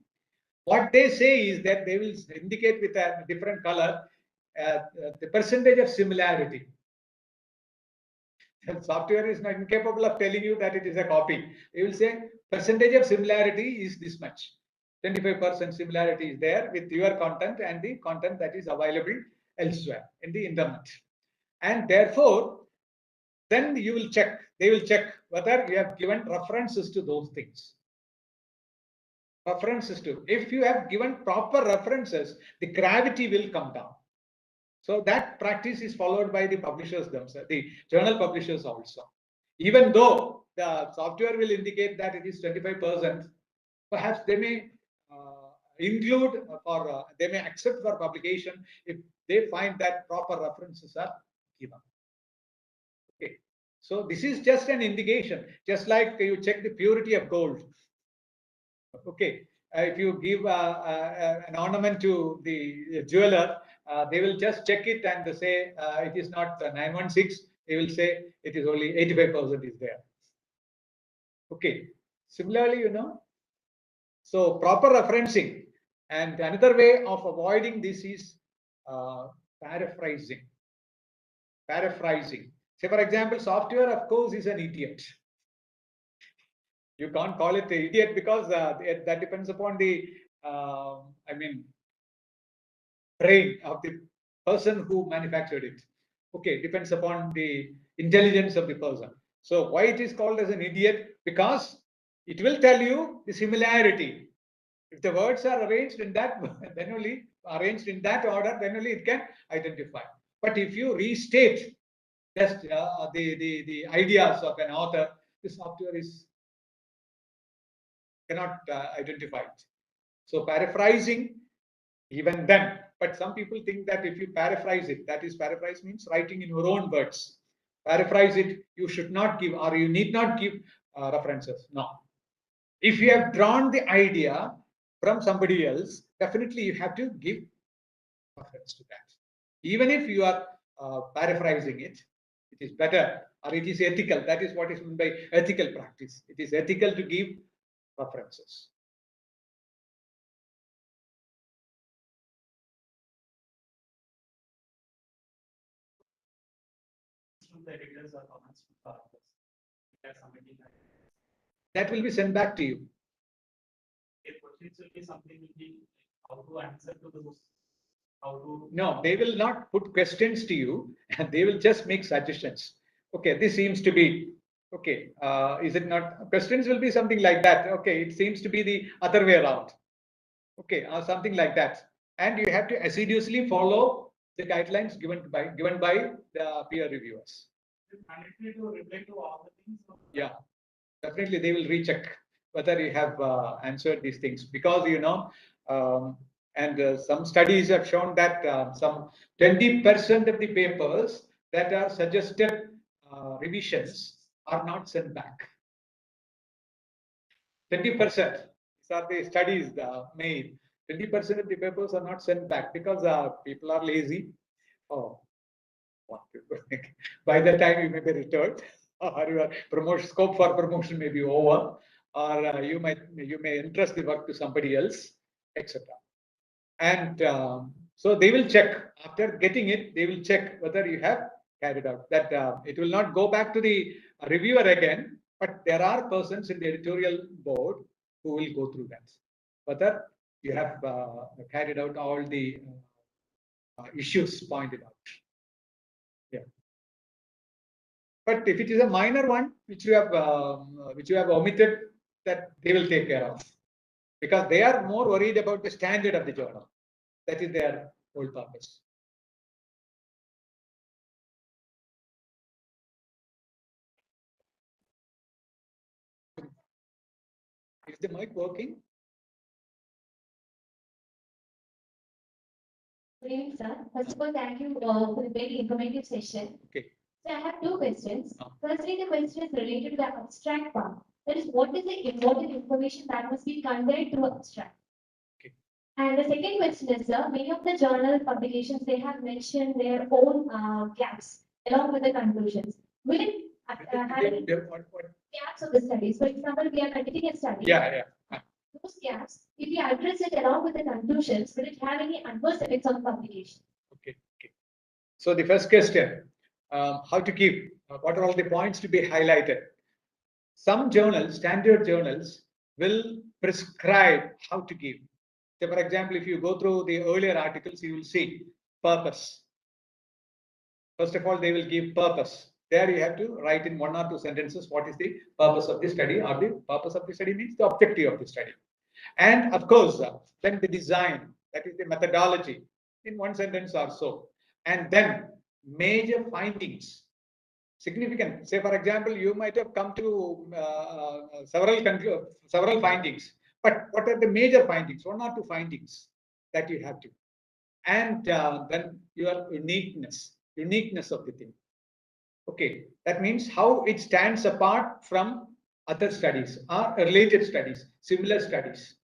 What they say is that they will indicate with a different color the percentage of similarity. The software is not incapable of telling you that it is a copy. They will say percentage of similarity is this much. 25% similarity is there with your content and the content that is available elsewhere in the internet. And therefore, then you will check, they will check whether you have given references to those things. References to, if you have given proper references, the gravity will come down. So that practice is followed by the publishers themselves, the journal publishers also. Even though the software will indicate that it is 25%, perhaps they may include or they may accept for publication if they find that proper references are given. Okay. So this is just an indication, just like you check the purity of gold. Okay. If you give an ornament to the jeweler, they will just check it and say it is not 916. They will say it is only 85% is there. Okay. Similarly, you know, so proper referencing, and another way of avoiding this is paraphrasing. Paraphrasing. Say, for example, software, of course, is an idiot. You can't call it an idiot because that depends upon the I mean, brain of the person who manufactured it. Okay, depends upon the intelligence of the person. So why it is called as an idiot? Because it will tell you the similarity. If the words are arranged in that, then only arranged in that order, then only it can identify. But if you restate just the ideas of an author, the software cannot identify it. So paraphrasing, even then, but some people think that if you paraphrase it, that is, paraphrase means writing in your own words. Paraphrase it, you should not give, or you need not give references. No. If you have drawn the idea from somebody else, definitely you have to give reference to that. Even if you are paraphrasing it, it is better, or it is ethical. That is what is meant by ethical practice. It is ethical to give references. That will be sent back to you. No, they will not put questions to you, and they will just make suggestions. Okay, this seems to be okay. Is it not? Questions will be something like that. Okay, it seems to be the other way around. Okay, or something like that. And you have to assiduously follow the guidelines given by the peer reviewers. Yeah, definitely they will recheck whether you have answered these things, because and some studies have shown that some 20% of the papers that are suggested revisions are not sent back. 20%. These are the studies made. 20% of the papers are not sent back because people are lazy. Oh, by the time you may be returned, or your promotion scope for promotion may be over, or you may entrust the work to somebody else, etc. And so they will check after getting it. They will check whether you have carried out that. It will not go back to the reviewer again, but there are persons in the editorial board who will go through that, whether you have carried out all the issues pointed out. Yeah. But if it is a minor one which you have omitted, that they will take care of, because they are more worried about the standard of the journal. That is their whole purpose. Is the mic working? Good evening, sir. First of all, thank you for the very informative session. Okay. So I have two questions. Oh. Firstly, the question is related to the abstract part. That is, what is the important information that must be conveyed through abstract? Okay. And the second question is, sir, many of the journal publications, they have mentioned their own gaps along with the conclusions. Will it have any gaps of the studies? For example, we are conducting a study. Yeah. Those gaps, if we address it along with the conclusions, will it have any adverse effects on publication? Okay. So the first question, how to keep, what are all the points to be highlighted? Some journals, standard journals, will prescribe how to give. So for example, if you go through the earlier articles, you will see purpose. First of all, they will give purpose. There you have to write in 1 or 2 sentences what is the purpose of the study, or the purpose of the study means the objective of the study. And of course, then the design, that is the methodology, in 1 sentence or so. And then major findings, significant. Say, for example, you might have come to several findings, but what are the major findings? 1 or 2 findings that you have to. And then your uniqueness of the thing. Okay, that means how it stands apart from other studies or related studies, similar studies,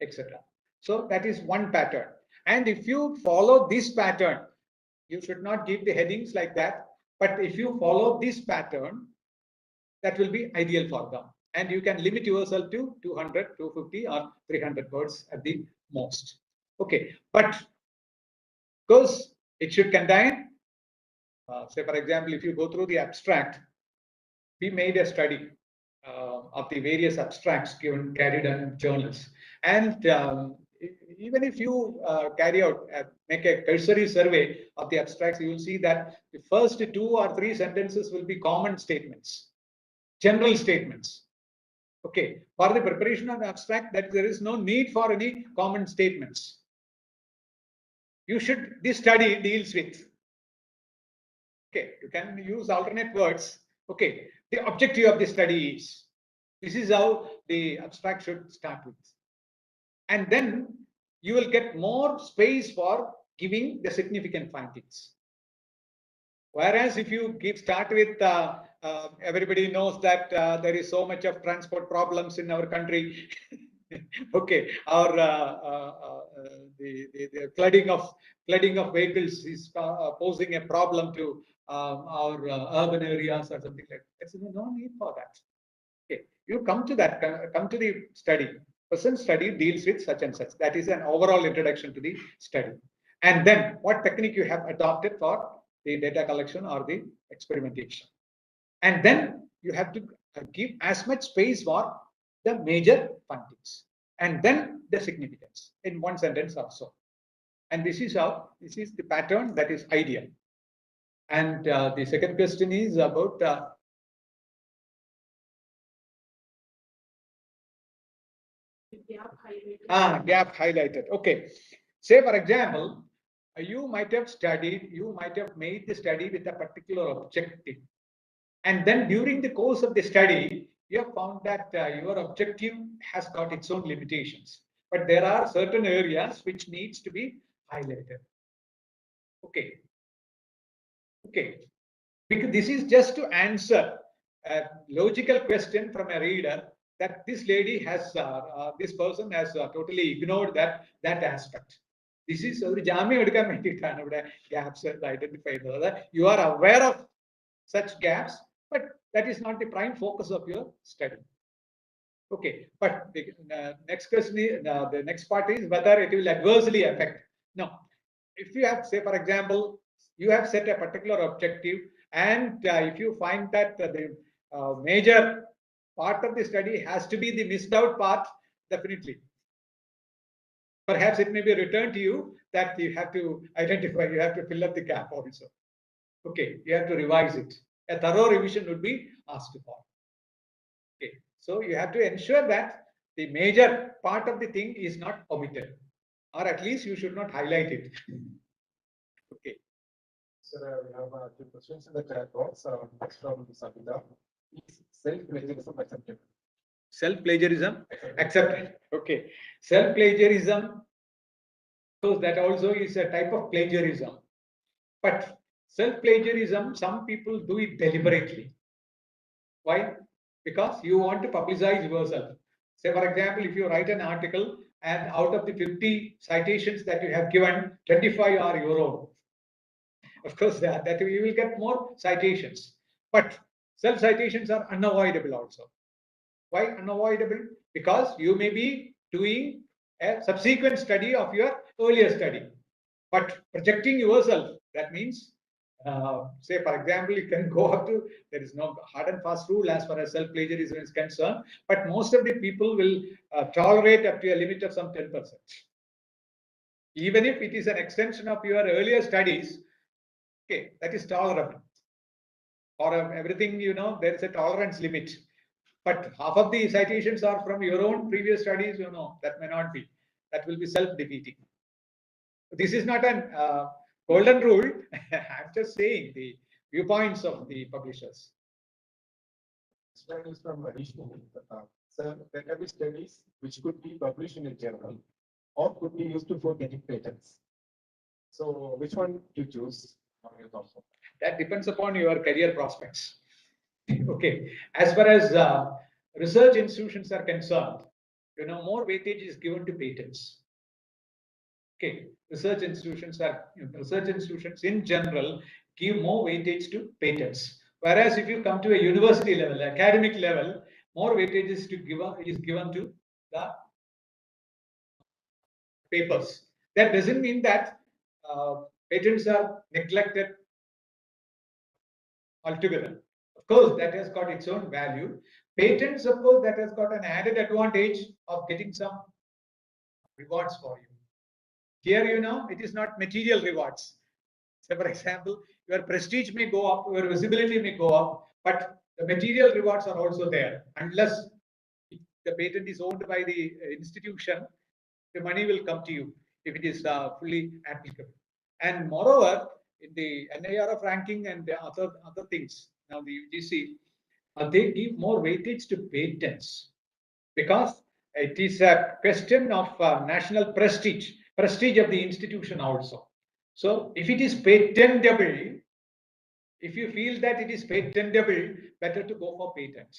etc. So that is one pattern. And if you follow this pattern, you should not give the headings like that. But if you follow this pattern, that will be ideal for them. And you can limit yourself to 200, 250 or 300 words at the most. Okay, but because it should contain, say for example, if you go through the abstract, we made a study of the various abstracts carried in journals. And even if you carry out, make a cursory survey of the abstracts, you will see that the first 2 or 3 sentences will be common statements, general statements. Okay, for the preparation of the abstract, that there is no need for any common statements. This study deals with. Okay, you can use alternate words. Okay, the objective of the study is. This is how the abstract should start with. And then you will get more space for giving the significant findings. Whereas if you start with everybody knows that there is so much of transport problems in our country. Okay, or the flooding of vehicles is posing a problem to our urban areas or something like that. There's no need for that. Okay, you come to the study. Present study deals with such and such. That is an overall introduction to the study. And then what technique you have adopted for the data collection or the experimentation. And then you have to give as much space for the major findings and then the significance in one sentence or so. And this is the pattern that is ideal. And the second question is about gap highlighted. Okay. Say, for example, you might have made the study with a particular objective. And then during the course of the study, you have found that your objective has got its own limitations. But there are certain areas which needs to be highlighted. Okay. Okay. Because this is just to answer a logical question from a reader that this lady has, this person has totally ignored that aspect. This is gaps identified. You are aware of such gaps, but that is not the prime focus of your study. Okay, but the next question is, the next part is whether it will adversely affect. No, if you have, say, for example, you have set a particular objective, and if you find that the major part of the study has to be the missed out part, definitely. Perhaps it may be returned to you that you have to identify, you have to fill up the gap also. Okay, you have to revise it. A thorough revision would be asked for. Okay, so you have to ensure that the major part of the thing is not omitted, or at least you should not highlight it. Okay. Sir, we have 2 questions in the chat box. Next from Sabita. Is self-plagiarism acceptable? Self-plagiarism accepted. Okay. Self-plagiarism, so that also is a type of plagiarism. But self-plagiarism, some people do it deliberately. Why? Because you want to publicize yourself. Say, for example, if you write an article and out of the 50 citations that you have given, 25 are your own. Of course, that you will get more citations. But self-citations are unavoidable also. Why unavoidable? Because you may be doing a subsequent study of your earlier study. But projecting yourself, that means, say, for example, you can go up to, there is no hard and fast rule as far as self-plagiarism is concerned, but most of the people will tolerate up to a limit of some 10%. Even if it is an extension of your earlier studies, okay, that is tolerable. For everything, there is a tolerance limit. But half of the citations are from your own previous studies, that may not be. That will be self-defeating. This is not an golden rule. I'm just saying the viewpoints of the publishers. This one is from Vishnu. Sir, there can be studies which could be published in a journal or could be used for getting patents. So, which one do you choose? That depends upon your career prospects. Okay, as far as research institutions are concerned, more weightage is given to patents. Okay, research institutions in general give more weightage to patents. Whereas if you come to a university level, academic level, more weightage is given to the papers. That doesn't mean that patents are neglected altogether. Of course, that has got its own value. Patents, of course, that has got an added advantage of getting some rewards for you. Here, it is not material rewards. So, for example, your prestige may go up, your visibility may go up, but the material rewards are also there. Unless the patent is owned by the institution, the money will come to you if it is fully applicable. And moreover, in the NIRF ranking and the other things, now the UGC, they give more weightage to patents because it is a question of national prestige of the institution also. So if it is patentable, if you feel that it is patentable, better to go for patent.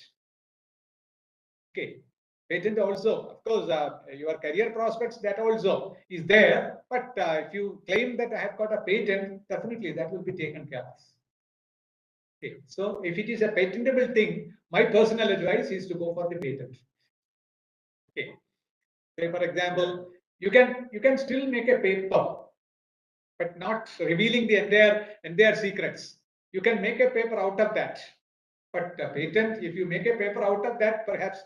Okay. Patent also, of course, your career prospects, that also is there. But if you claim that I have got a patent, definitely that will be taken care of. Okay. So if it is a patentable thing, my personal advice is to go for the patent. Okay. Say, for example, you can still make a paper, but not revealing the entire secrets. You can make a paper out of that. But patent, if you make a paper out of that, perhaps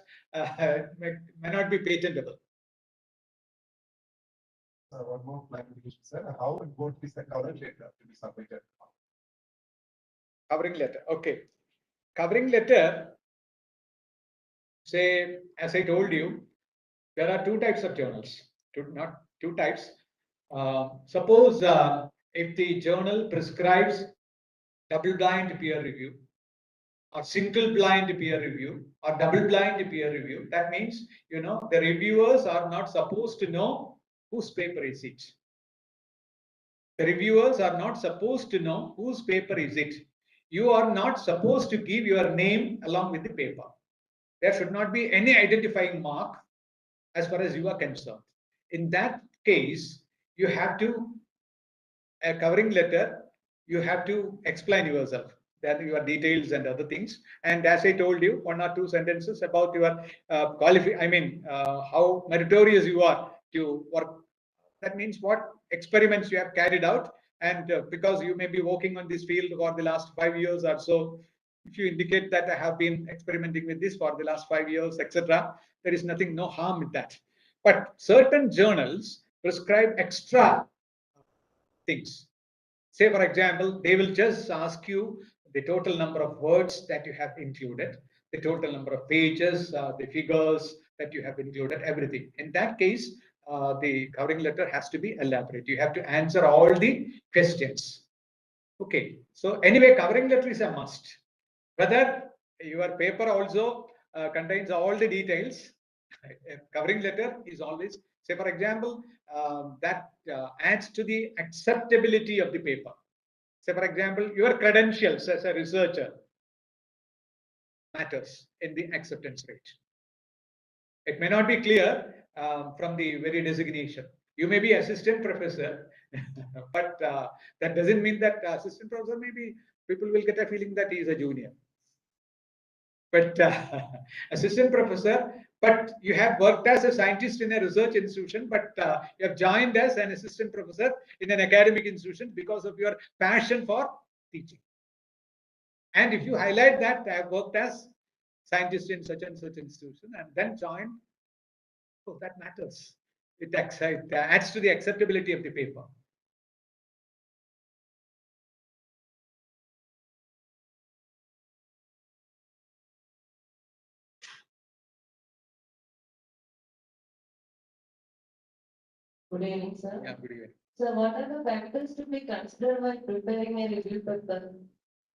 may not be patentable. One more clarification, sir. How important is the covering letter to be submitted? Covering letter. Okay. Covering letter, say, as I told you, there are two types of journals. Not two types. Suppose if the journal prescribes double-blind peer review, or single-blind peer review, or double-blind peer review, that means, the reviewers are not supposed to know whose paper is it. The reviewers are not supposed to know whose paper is it. You are not supposed to give your name along with the paper. There should not be any identifying mark as far as you are concerned. In that case, you have to, a covering letter, you have to explain yourself, that your details and other things. And as I told you, 1 or 2 sentences about your how meritorious you are to work. That means what experiments you have carried out. And because you may be working on this field for the last 5 years or so, if you indicate that I have been experimenting with this for the last 5 years, etc., there is no harm in that. But certain journals prescribe extra things. Say, for example, they will just ask you the total number of words that you have included, the total number of pages, the figures that you have included, everything. In that case, the covering letter has to be elaborate. You have to answer all the questions. Okay. So anyway, covering letter is a must. Whether your paper also contains all the details, a covering letter is always, say, for example, that adds to the acceptability of the paper. Say, for example, your credentials as a researcher matters in the acceptance rate. It may not be clear from the very designation. You may be assistant professor, but that doesn't mean that assistant professor, maybe people will get a feeling that he is a junior. But assistant professor, but you have worked as a scientist in a research institution, but you have joined as an assistant professor in an academic institution because of your passion for teaching. And if you highlight that I have worked as scientist in such and such institution and then joined, oh, that matters. It adds to the acceptability of the paper. Good evening, sir. Yeah, good evening. So what are the factors to be considered while preparing a review paper?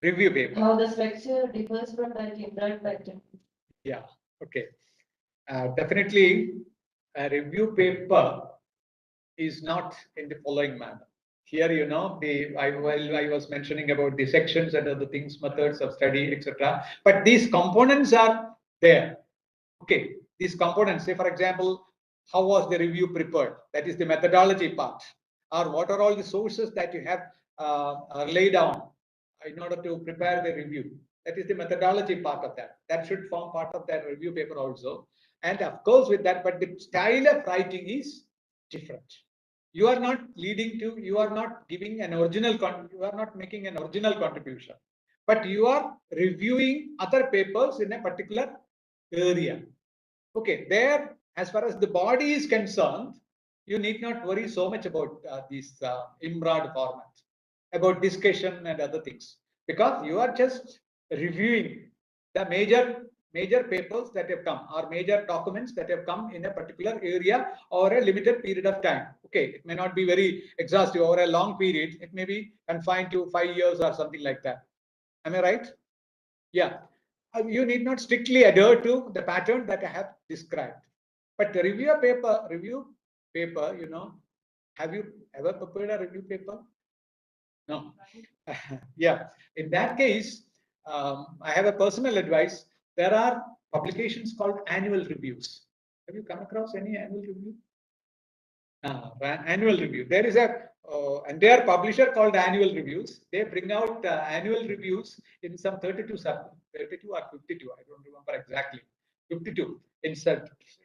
Review paper. How the structure differs from that in that pattern? Yeah, okay. Definitely, a review paper is not in the following manner. Here, I was mentioning about the sections and other things, methods of study, etc. But these components are there. Okay, these components, say, for example, how was the review prepared? That is the methodology part. Or what are all the sources that you have laid down in order to prepare the review? That is the methodology part of that. That should form part of that review paper also. And of course, with that, but the style of writing is different. You are not you are not giving an original, you are not making an original contribution, but you are reviewing other papers in a particular area. Okay, there, as far as the body is concerned, you need not worry so much about these in-broad formats, about discussion and other things, because you are just reviewing the major papers that have come or major documents that have come in a particular area or a limited period of time. Okay, it may not be very exhaustive over a long period. It may be confined to 5 years or something like that. Am I right? Yeah. You need not strictly adhere to the pattern that I have described. But the review paper, you know, have you ever prepared a review paper? No. Yeah. In that case, I have a personal advice. There are publications called annual reviews. Have you come across any annual review? Annual review. There is a entire publisher called Annual Reviews. They bring out annual reviews in some 32 or 52. I don't remember exactly. 52 in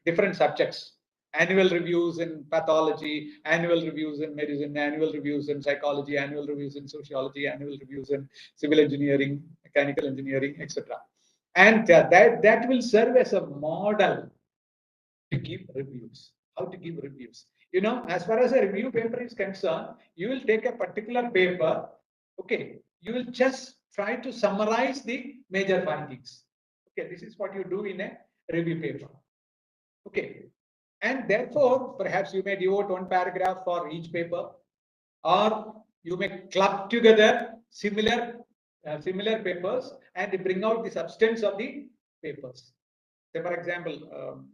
different subjects. Annual reviews in pathology, annual reviews in medicine, annual reviews in psychology, annual reviews in sociology, annual reviews in civil engineering, mechanical engineering, etc. And that will serve as a model to give reviews. How to give reviews? You know, as far as a review paper is concerned, you will take a particular paper. Okay, you will just try to summarize the major findings. Okay, this is what you do in a review paper. Okay, and therefore perhaps you may devote one paragraph for each paper, or you may club together similar papers and bring out the substance of the papers. Say for example,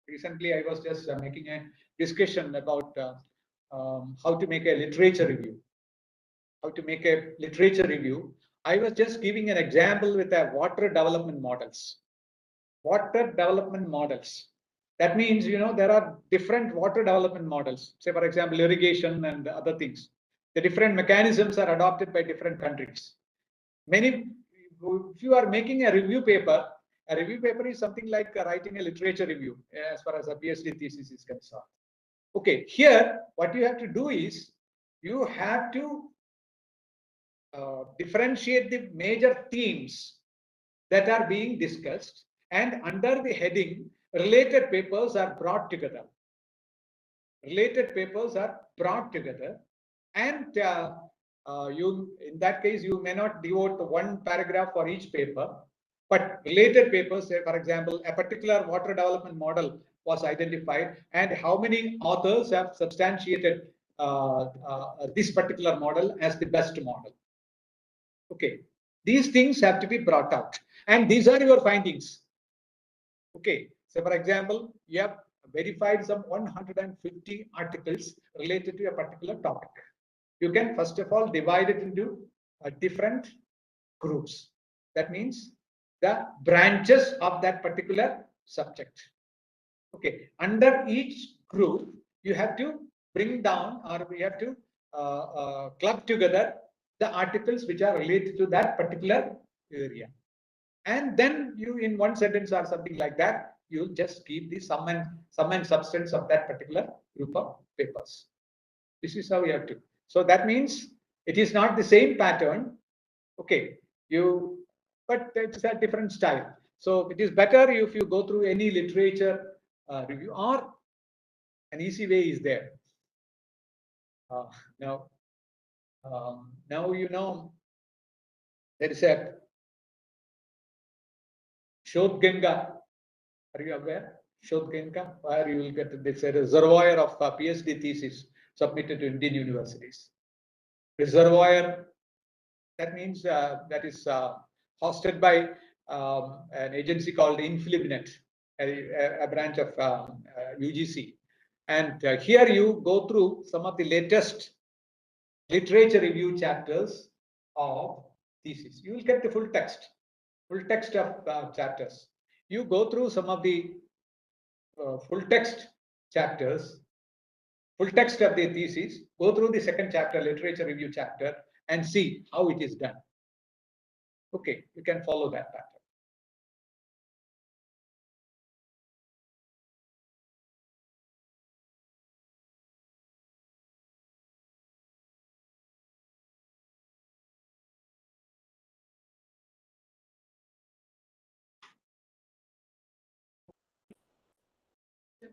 recently I was just making a discussion about how to make a literature review. How to make a literature review. I was just giving an example with a water development models. Water development models. That means, you know, there are different water development models. Say, for example, irrigation and other things. The different mechanisms are adopted by different countries. If you are making a review paper is something like writing a literature review as far as a PhD thesis is concerned. Okay, here what you have to do is you have to differentiate the major themes that are being discussed, and under the heading related papers are brought together. Related papers are brought together, and you, in that case, you may not devote one paragraph for each paper, but related papers, say for example, a particular water development model was identified and how many authors have substantiated this particular model as the best model. Okay, these things have to be brought out, and these are your findings. Okay, so for example, you have verified some 150 articles related to a particular topic. You can first of all divide it into different groups. That means the branches of that particular subject. Okay, under each group, you have to bring down, or we have to club together the articles which are related to that particular area. And then you, in one sentence or something like that, you just keep the sum and substance of that particular group of papers. This is how you have to. So that means it is not the same pattern. Okay, but it's a different style. So it is better if you go through any literature review, or an easy way is there. Now you know there is a Shodh Ganga. Are you aware? Shodh Ganga, where you will get this reservoir of PhD thesis submitted to Indian universities. Reservoir, that means that is hosted by an agency called InflibNet, a branch of UGC. And here you go through some of the latest literature review chapters of thesis. You will get the full text of chapters. You go through some of the full text chapters, full text of the thesis, go through the second chapter, literature review chapter, and see how it is done. Okay, you can follow that pattern.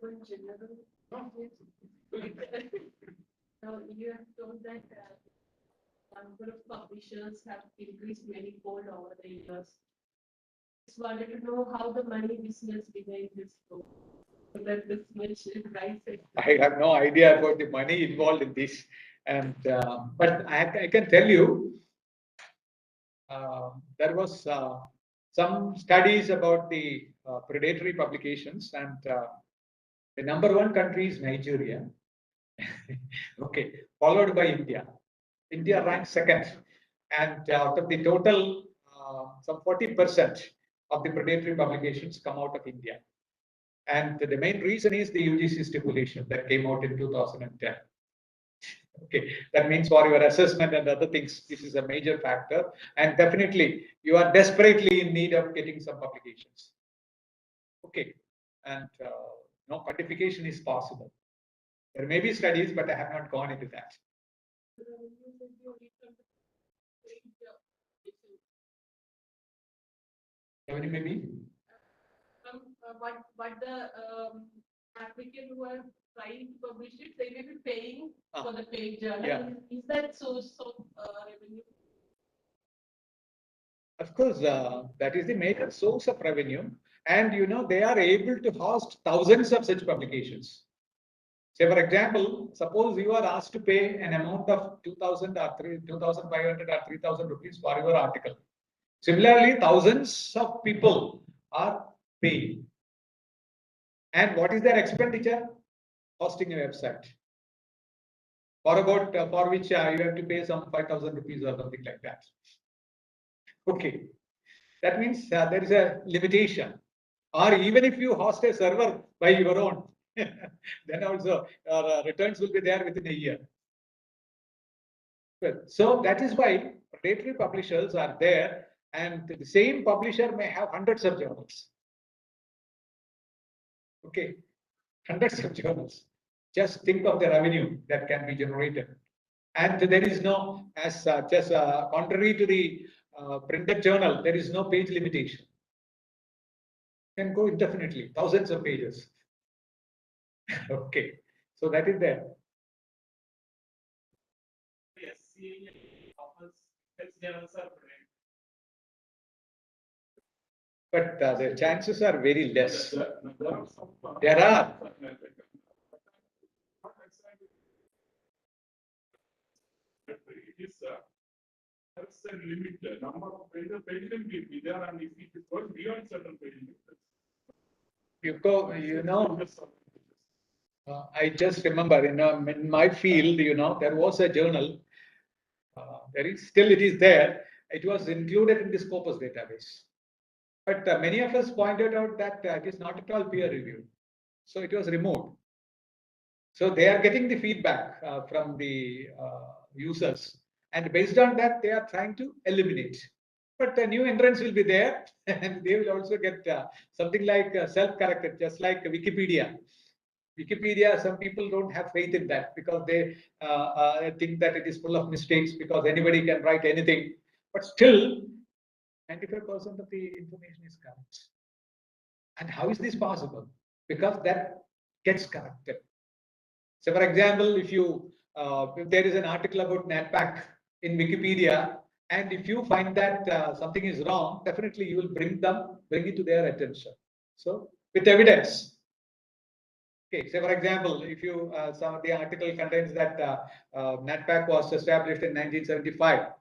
about general? Now, you have told that number of publishers have increased many-fold over the years. Just wanted to know how the money business behind this goes. So that this much price. I have no idea about the money involved in this, and but I can tell you, there was some studies about the predatory publications, and the number one country is Nigeria. Okay, followed by India. India ranks second, and out of the total, some 40% of the predatory publications come out of India. And the main reason is the UGC stipulation that came out in 2010. Okay, that means for your assessment and other things, this is a major factor. And definitely, you are desperately in need of getting some publications. Okay, and no quantification is possible. There may be studies, but I have not gone into that. Revenue maybe? What the applicant who are trying to publish it, they may be paying for the paid journal. Yeah. Is that source of revenue? Of course, that is the major source of revenue. And they are able to host thousands of such publications. Say, for example, suppose you are asked to pay an amount of 2,000 or 2,500 or 3,000 rupees for your article. Similarly, thousands of people are paying. And what is their expenditure? Hosting a website. For which you have to pay some 5,000 rupees or something like that. Okay, that means there is a limitation. Or even if you host a server by your own, then also returns will be there within a year. Well, so that is why predatory publishers are there, and the same publisher may have hundreds of journals. Okay, hundreds of journals. Just think of the revenue that can be generated. And there is no, as just contrary to the printed journal, there is no page limitation. Can go indefinitely, thousands of pages. Okay, so that is there. Yes, offers health journals are But the chances are very less. there are some. There are. It is there's a limit. Number of pages will be there, and if it goes beyond certain pages. I just remember, in my field, there was a journal. It is there. It was included in the Scopus database. But many of us pointed out that it is not at all peer reviewed. So it was removed. So they are getting the feedback from the users. And based on that, they are trying to eliminate. But new entrants will be there, and they will also get something like self-corrected, just like Wikipedia. Wikipedia, some people don't have faith in that because they think that it is full of mistakes because anybody can write anything. But still, 95% of the information is correct. And how is this possible? Because that gets corrected. So, for example, if there is an article about NATPAC in Wikipedia, and if you find that something is wrong, definitely you will bring it to their attention. So, with evidence. Okay, so for example, if some of the article contains that NATPAC was established in 1975,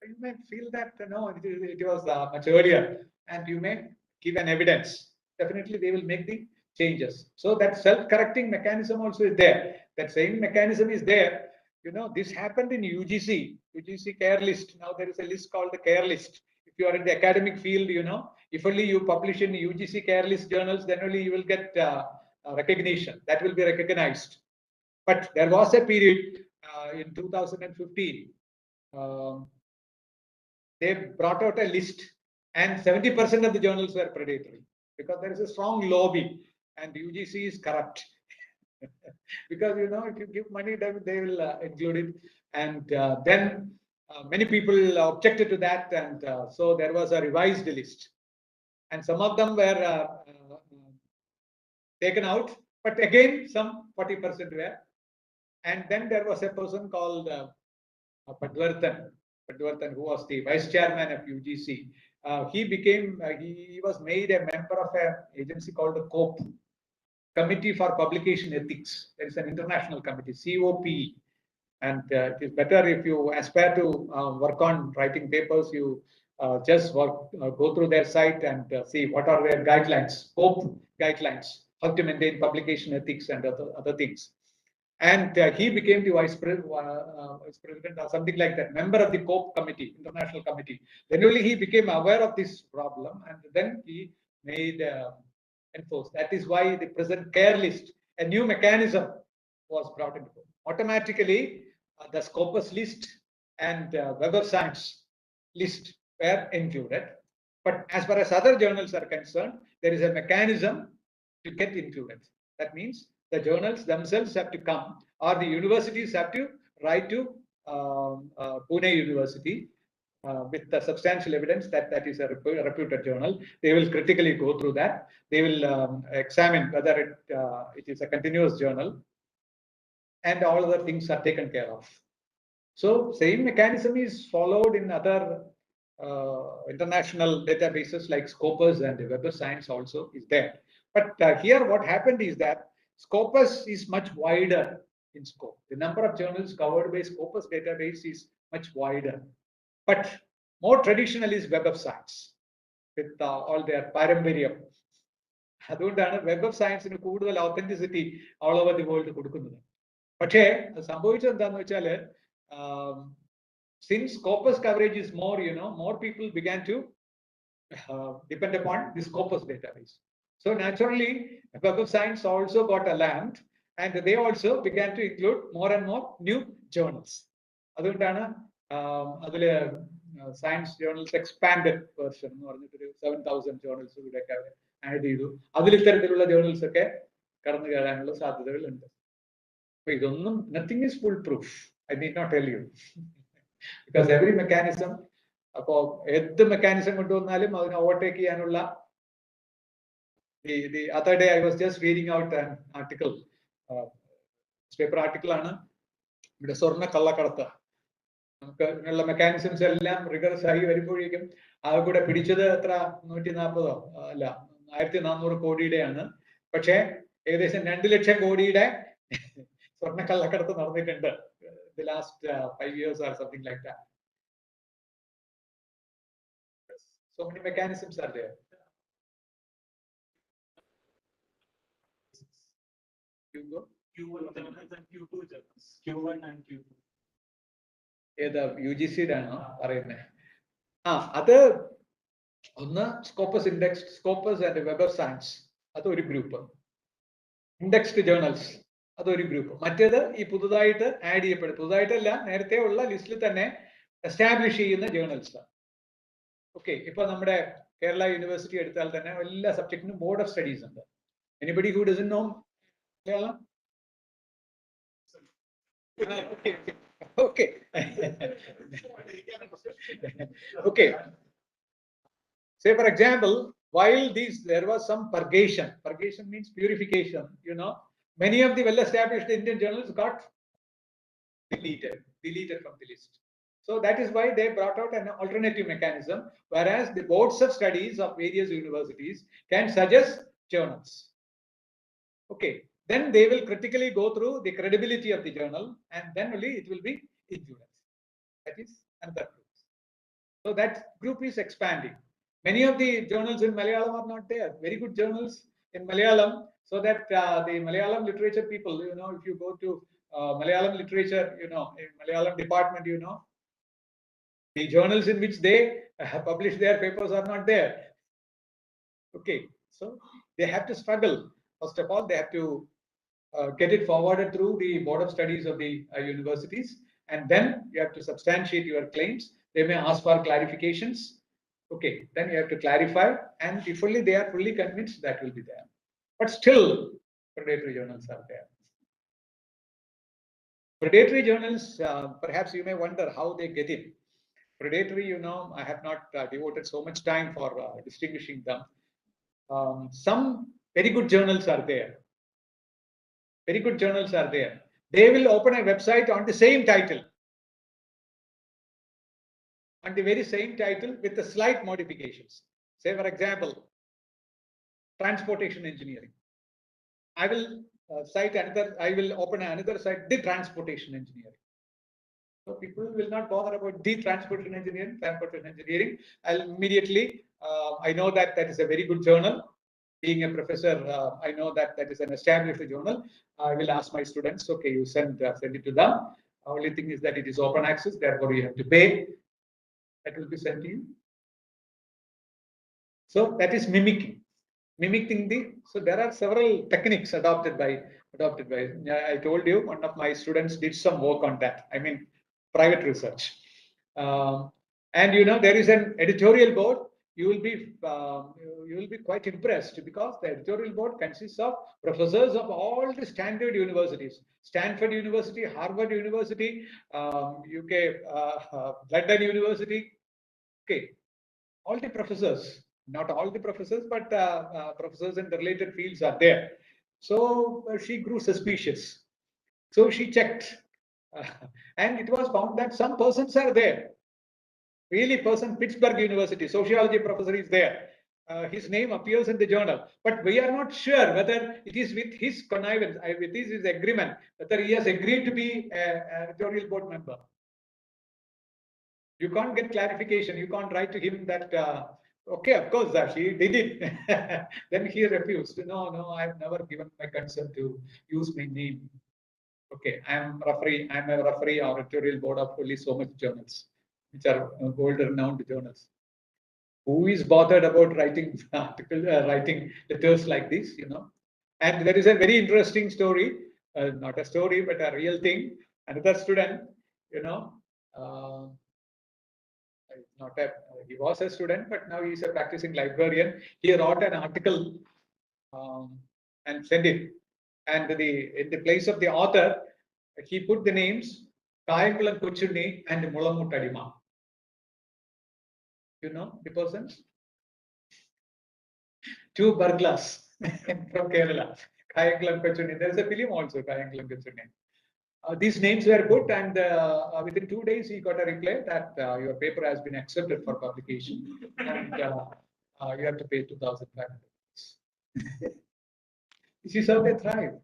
you may feel that no, it was much earlier, and you may give an evidence. Definitely, they will make the changes. So that self-correcting mechanism also is there. That same mechanism is there. This happened in UGC care list. Now there is a list called the care list. If you are in the academic field, if only you publish in UGC care list journals, then only you will get recognition. That will be recognized. But there was a period in 2015. They brought out a list, and 70% of the journals were predatory because there is a strong lobby, and UGC is corrupt. Because if you give money, then they will include it, and then many people objected to that, and so there was a revised list, and some of them were taken out, but again some 40% were. And then there was a person called Padwarthan, who was the vice chairman of UGC. He became, he was made a member of an agency called the COPE, Committee for Publication Ethics. There is an international committee, COPE. And it is better if you aspire to work on writing papers, you just go through their site and see what are their guidelines, COPE guidelines, how to maintain publication ethics and other things. And he became the vice president or something like that, member of the COPE committee, international committee. Then only he became aware of this problem, and then he made enforced. That is why the present care list, a new mechanism was brought into automatically. The Scopus list and Web of Science list were included. But as far as other journals are concerned, there is a mechanism to get included. That means the journals themselves have to come, or the universities have to write to Pune University with the substantial evidence that that is a reputed journal. They will critically go through that. They will examine whether it is a continuous journal, and all other things are taken care of. So same mechanism is followed in other international databases like Scopus, and the Web of Science also is there. But here what happened is that Scopus is much wider in scope. The number of journals covered by Scopus database is much wider. But more traditional is Web of Science with all their parampariyam. അതുകൊണ്ടാണ് web of സയൻസിന് കൂടുതൽ authenticity all over the world കൊടുക്കുന്നത്. പക്ഷേ സംഭവിച്ചത് എന്താണെന്ന് വെച്ചാൽ since Scopus coverage is more, more people began to depend upon the Scopus database. So naturally, Web of Science also got alarmed, and they also began to include more and more new journals. അതുകൊണ്ടാണ് അതില് science journals expanded version എന്ന് പറഞ്ഞിട്ട് 7,000 journals കൂടെ ഒക്കെ add ചെയ്തു. അതിൽ ഇത്തരത്തിലുള്ള journals ഒക്കെ കടന്നു കയറാനുള്ള സാധ്യതകളുണ്ട്. അപ്പൊ ഇതൊന്നും nothing is foolproof. I need not tell you. Because every mechanism, അപ്പോ ഏത് മെക്കാനിസം കൊണ്ടുവന്നാലും അതിനെ ഓവർടേക്ക് ചെയ്യാനുള്ള the other day I was just reading out an article, paper article ആണ് ഇവിടെ സ്വർണ്ണ കള്ളക്കടത്ത്. നമുക്ക് ഇതിനുള്ള മെക്കാനിസംസ് എല്ലാം റിഗറസ് ആയി വരുമ്പോഴേക്കും അത് കൂടെ പിടിച്ചത് എത്ര 140 അല്ല 1,400 കോടിയുടെയാണ്. പക്ഷേ ഏകദേശം 2 ലക്ഷം കോടിയുടെ സ്വർണ്ണ കള്ളക്കടത്ത് നടന്നിട്ടുണ്ട് the last 5 years or something like that. So many mechanisms are there. Q1 journals and Q2 journals. Q1 and Q2. ഏതാ UGC ആണോ പറയുന്നത്? അത് ഒന്ന് Scopus indexed, Scopus and web of science, അതൊരു ഗ്രൂപ്പ്. ഇൻഡെക്സ്ഡ് ജേർണൽസ് അതൊരു group. മറ്റേത് ഈ പുതുതായിട്ട് ആഡ് ചെയ്യപ്പെടും, പുതുതായിട്ടല്ല നേരത്തെ ഉള്ള ലിസ്റ്റിൽ തന്നെ എസ്റ്റാബ്ലിഷ് ചെയ്യുന്ന ജേർണൽസ്. ഓക്കെ, ഇപ്പൊ നമ്മുടെ കേരള യൂണിവേഴ്സിറ്റി എടുത്താൽ തന്നെ എല്ലാ സബ്ജക്റ്റിനും ബോർഡ് ഓഫ് സ്റ്റഡീസ് ഉണ്ട്. Anybody who doesn't know Malayalam? Okay. Okay. Say for example, while there was some purgation. Purgation means purification. Many of the well-established Indian journals got deleted from the list. So that is why they brought out an alternative mechanism, whereas the boards of studies of various universities can suggest journals. Okay. Then they will critically go through the credibility of the journal, and then only it will be included. That is another group. So that group is expanding. Many of the journals in Malayalam are not there. Very good journals in Malayalam, so that the Malayalam literature people, if you go to Malayalam literature, in Malayalam department, the journals in which they publish their papers are not there. Okay, so they have to struggle. First of all, they have to get it forwarded through the board of studies of the universities, and then you have to substantiate your claims. They may ask for clarifications. Okay, then you have to clarify, and if only they are fully convinced, that will be there. But still, predatory journals are there. Predatory journals, perhaps you may wonder how they get in. Predatory, I have not devoted so much time for distinguishing them. Some Very good journals are there. Very good journals are there. They will open a website on the same title. On the very same title with the slight modifications. Say, for example, transportation engineering. I will I will open another site, the transportation engineering. So people will not bother about the transportation engineering. I'll immediately, I know that that is a very good journal. Being a professor, I know that that is an established journal. I will ask my students, okay, you send it to them. Only thing is that it is open access, therefore you have to pay. That will be sent to you. So that is mimicking the. So there are several techniques adopted by. I told you one of my students did some work on that. I mean, private research. And you know there is an editorial board. You will be quite impressed because the editorial board consists of professors of all the standard universities: Stanford University, Harvard University, UK, London University. Okay, all the professors. Not all the professors, but professors in the related fields are there. So she grew suspicious. So she checked, and it was found that some persons are there. Really, Pittsburgh University, sociology professor is there. His name appears in the journal, but we are not sure whether it is with his connivance, with his agreement, whether he has agreed to be an editorial board member. You can't get clarification. You can't write to him that. Okay, of course, he did it. Then he refused. No, I've never given my consent to use my name. Okay, I'm a referee or editorial board of only so much journals, which are world renowned journals. Who is bothered about writing writing letters like this, you know? And there is a very interesting story, not a story, but a real thing. Another student, you know, he was a student, but now he's a practicing librarian. He wrote an article and sent it. And in the place of the author, he put the names Kayangulam Kochunni and Mulamu Tadima. You know the persons? Two burglars from Kerala. Kayangulam Kochunni. There's a film also, Kayangulam Kochunni. These names were put, and within 2 days he got a reply that your paper has been accepted for publication, and you have to pay 2,500. This is how they thrive.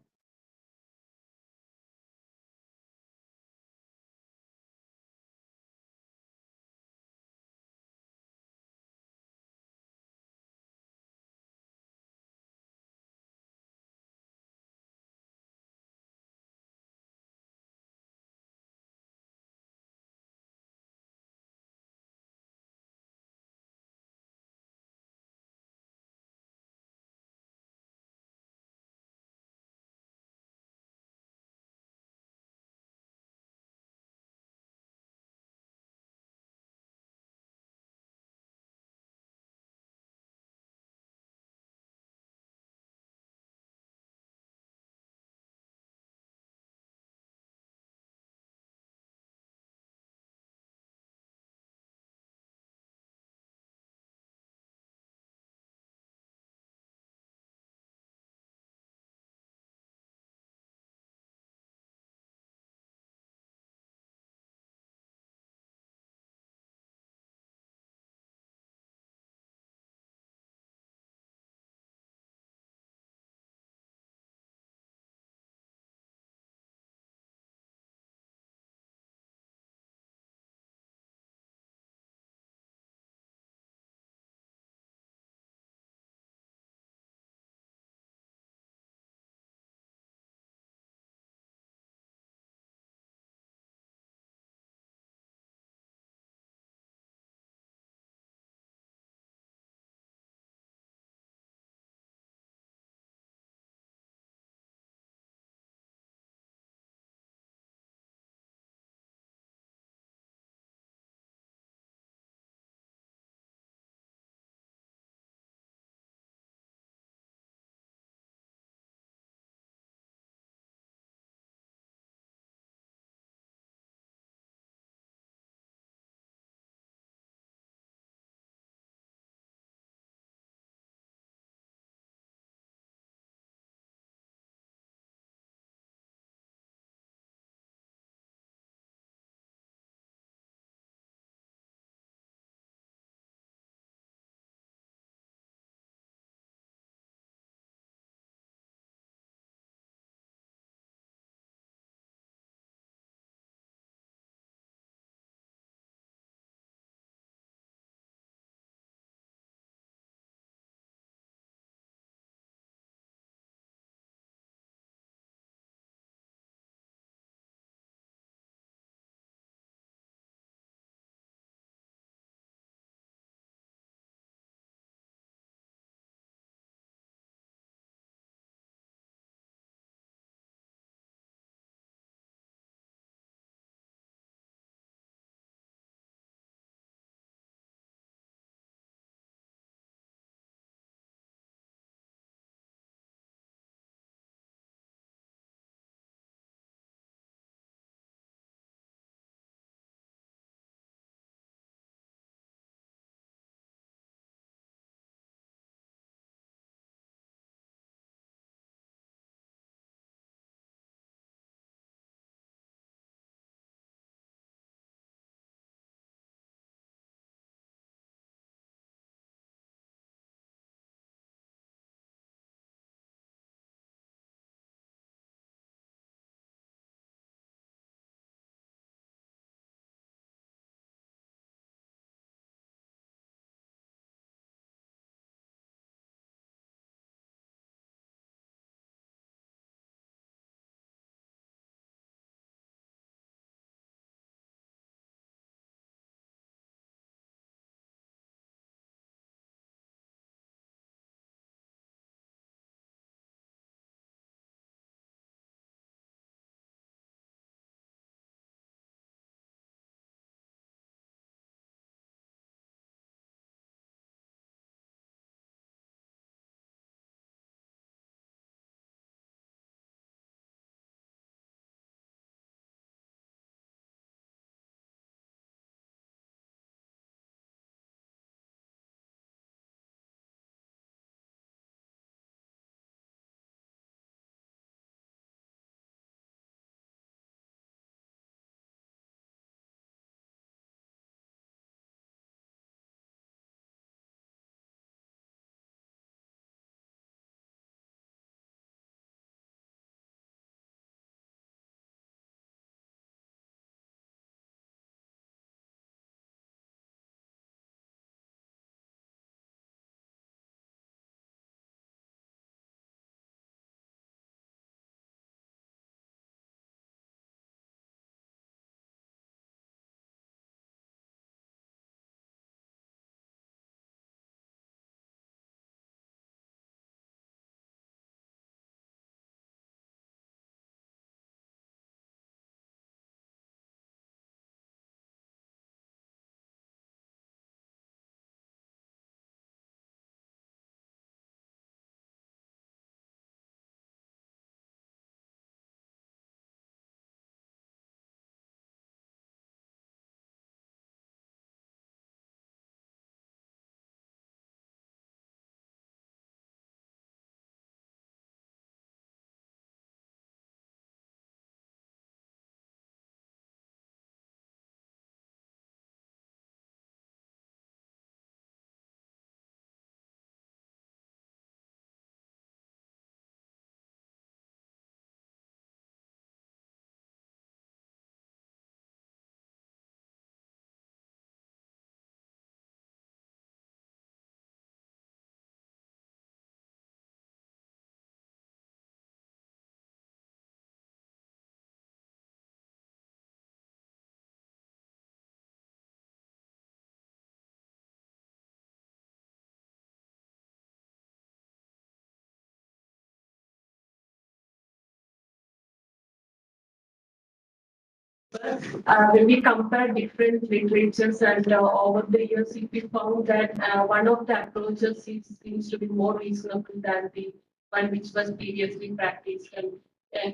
when we compare different literatures and over the years, we found that one of the approaches seems to be more reasonable than the one which was previously practiced. And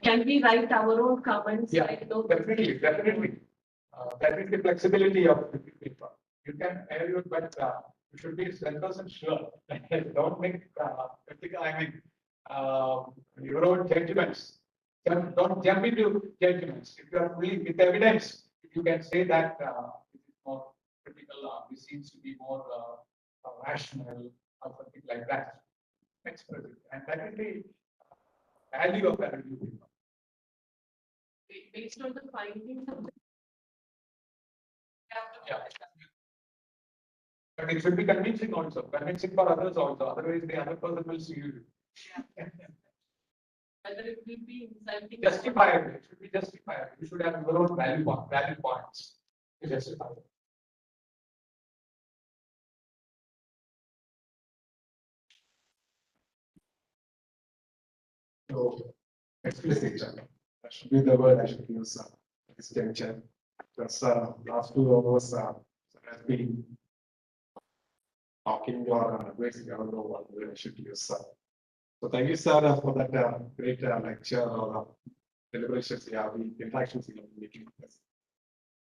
can we write our own comments? Yeah, like, you know, definitely. That is the flexibility of the paper. You can air it, but you should be 100% sure. Don't make, your own judgments. Don't jump into judgments. If you are fully with evidence, if you can say that it is more critical, this seems to be more rational or something like that. Express it. And that is the value of a review paper. based on the findings of the. Yeah. But it should be convincing also, convincing for others also, otherwise the other person will see you. Whether it will be insulting. Justifiable, it should be justifiable. You should have your own value points to justify it. So, explicit. That should be the word I should use. Extension. Because last 2 hours has been talking or basically I don't know what word I should use. So thank you, sir, for that great lecture or deliberations. Yeah, the interactions we have been making.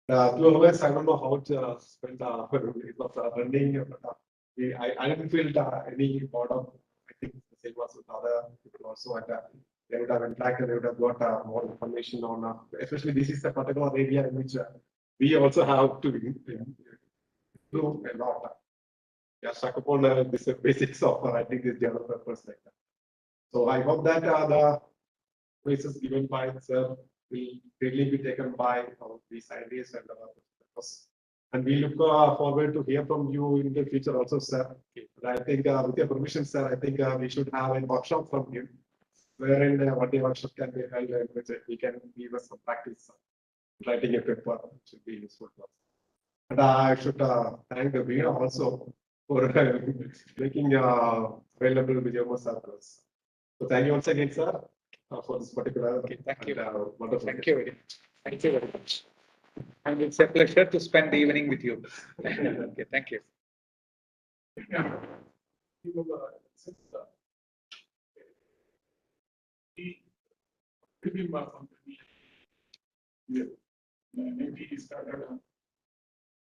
2 hours, I don't know how to spend it was running. I didn't feel any part of. I think the same was with other people also, and they would have interacted. They would have got more information on. Especially this is a particular area in which we also have to improve a lot. Yeah, stuck upon this basics of writing this general purpose like that. So I hope that the places given by sir will greatly be taken by these ideas and purpose. And we look forward to hear from you in the future also, sir. And I think with your permission, sir, I think we should have a workshop from you, wherein one day workshop can be held and which we can give us some practice writing a paper, which should be useful for us. And I should thank the Veena also for making available Vijayakumar sir to us. So thank you once again, sir, for this particular. Okay, thank you. Wonderful. Thank you very much. Thank you very much. And it's a pleasure to spend the evening with you. Okay, thank you. Maybe he started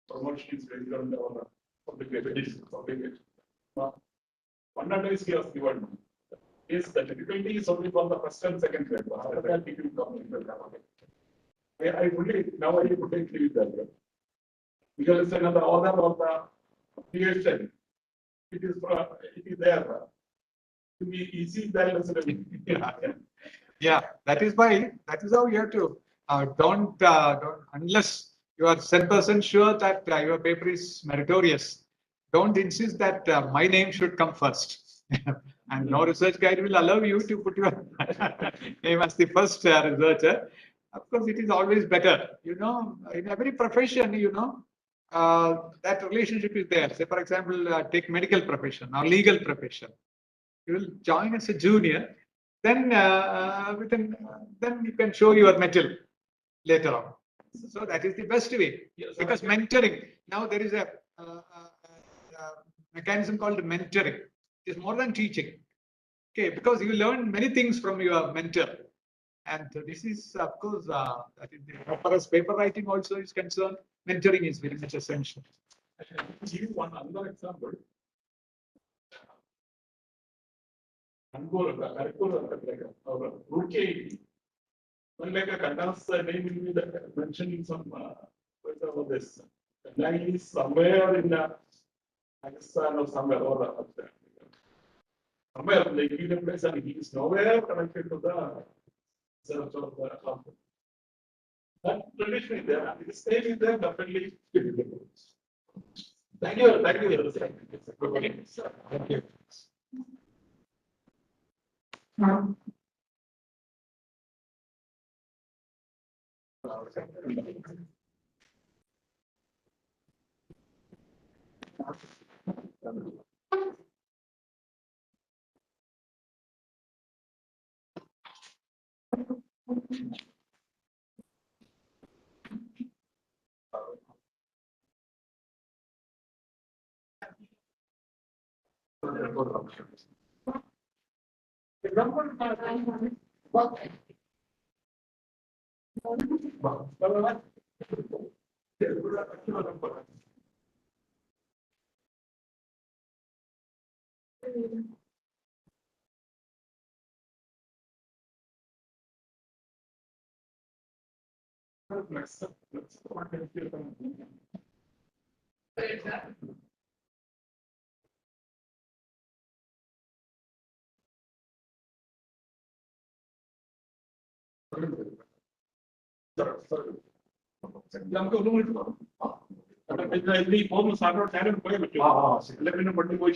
promotions based on the public education. One advice he has given is the difficulty is only for the first and second grade. After that, it will come. I fully now I fully agree with that because it's another order of the creation. It is there. To be easy than Yeah, that is how you have to don't unless you are 100% sure that your paper is meritorious. Don't insist that my name should come first. And no research guide will allow you to put your name as the first researcher. Of course, it is always better. You know, in every profession, you know, that relationship is there. Say, for example, take medical profession or legal profession. You will join as a junior, then then you can show your mettle later on. So that is the best way. Because mentoring, now there is a mechanism called mentoring. It is more than teaching. Okay, because you learn many things from your mentor. And this is, of course, that is as far as paper writing also is concerned, mentoring is very much essential. give you one another example. Rookie, when like a Kanda's name will be mentioned in some about this. Kanda is somewhere in Pakistan or somewhere or somewhere like in a place and he is nowhere connected to the search of the company. That tradition is there. It is staying there definitely. Thank you. Thank you. Thank you. നമുക്ക് ഒന്നും കൂടി പോകാം. ഈ പോകുന്ന സാറിനോട് ഞാനും പോയാൽ പറ്റുമോ? അല്ലെ പിന്നെ പട്ടി പോയി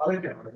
അതൊക്കെയാണ്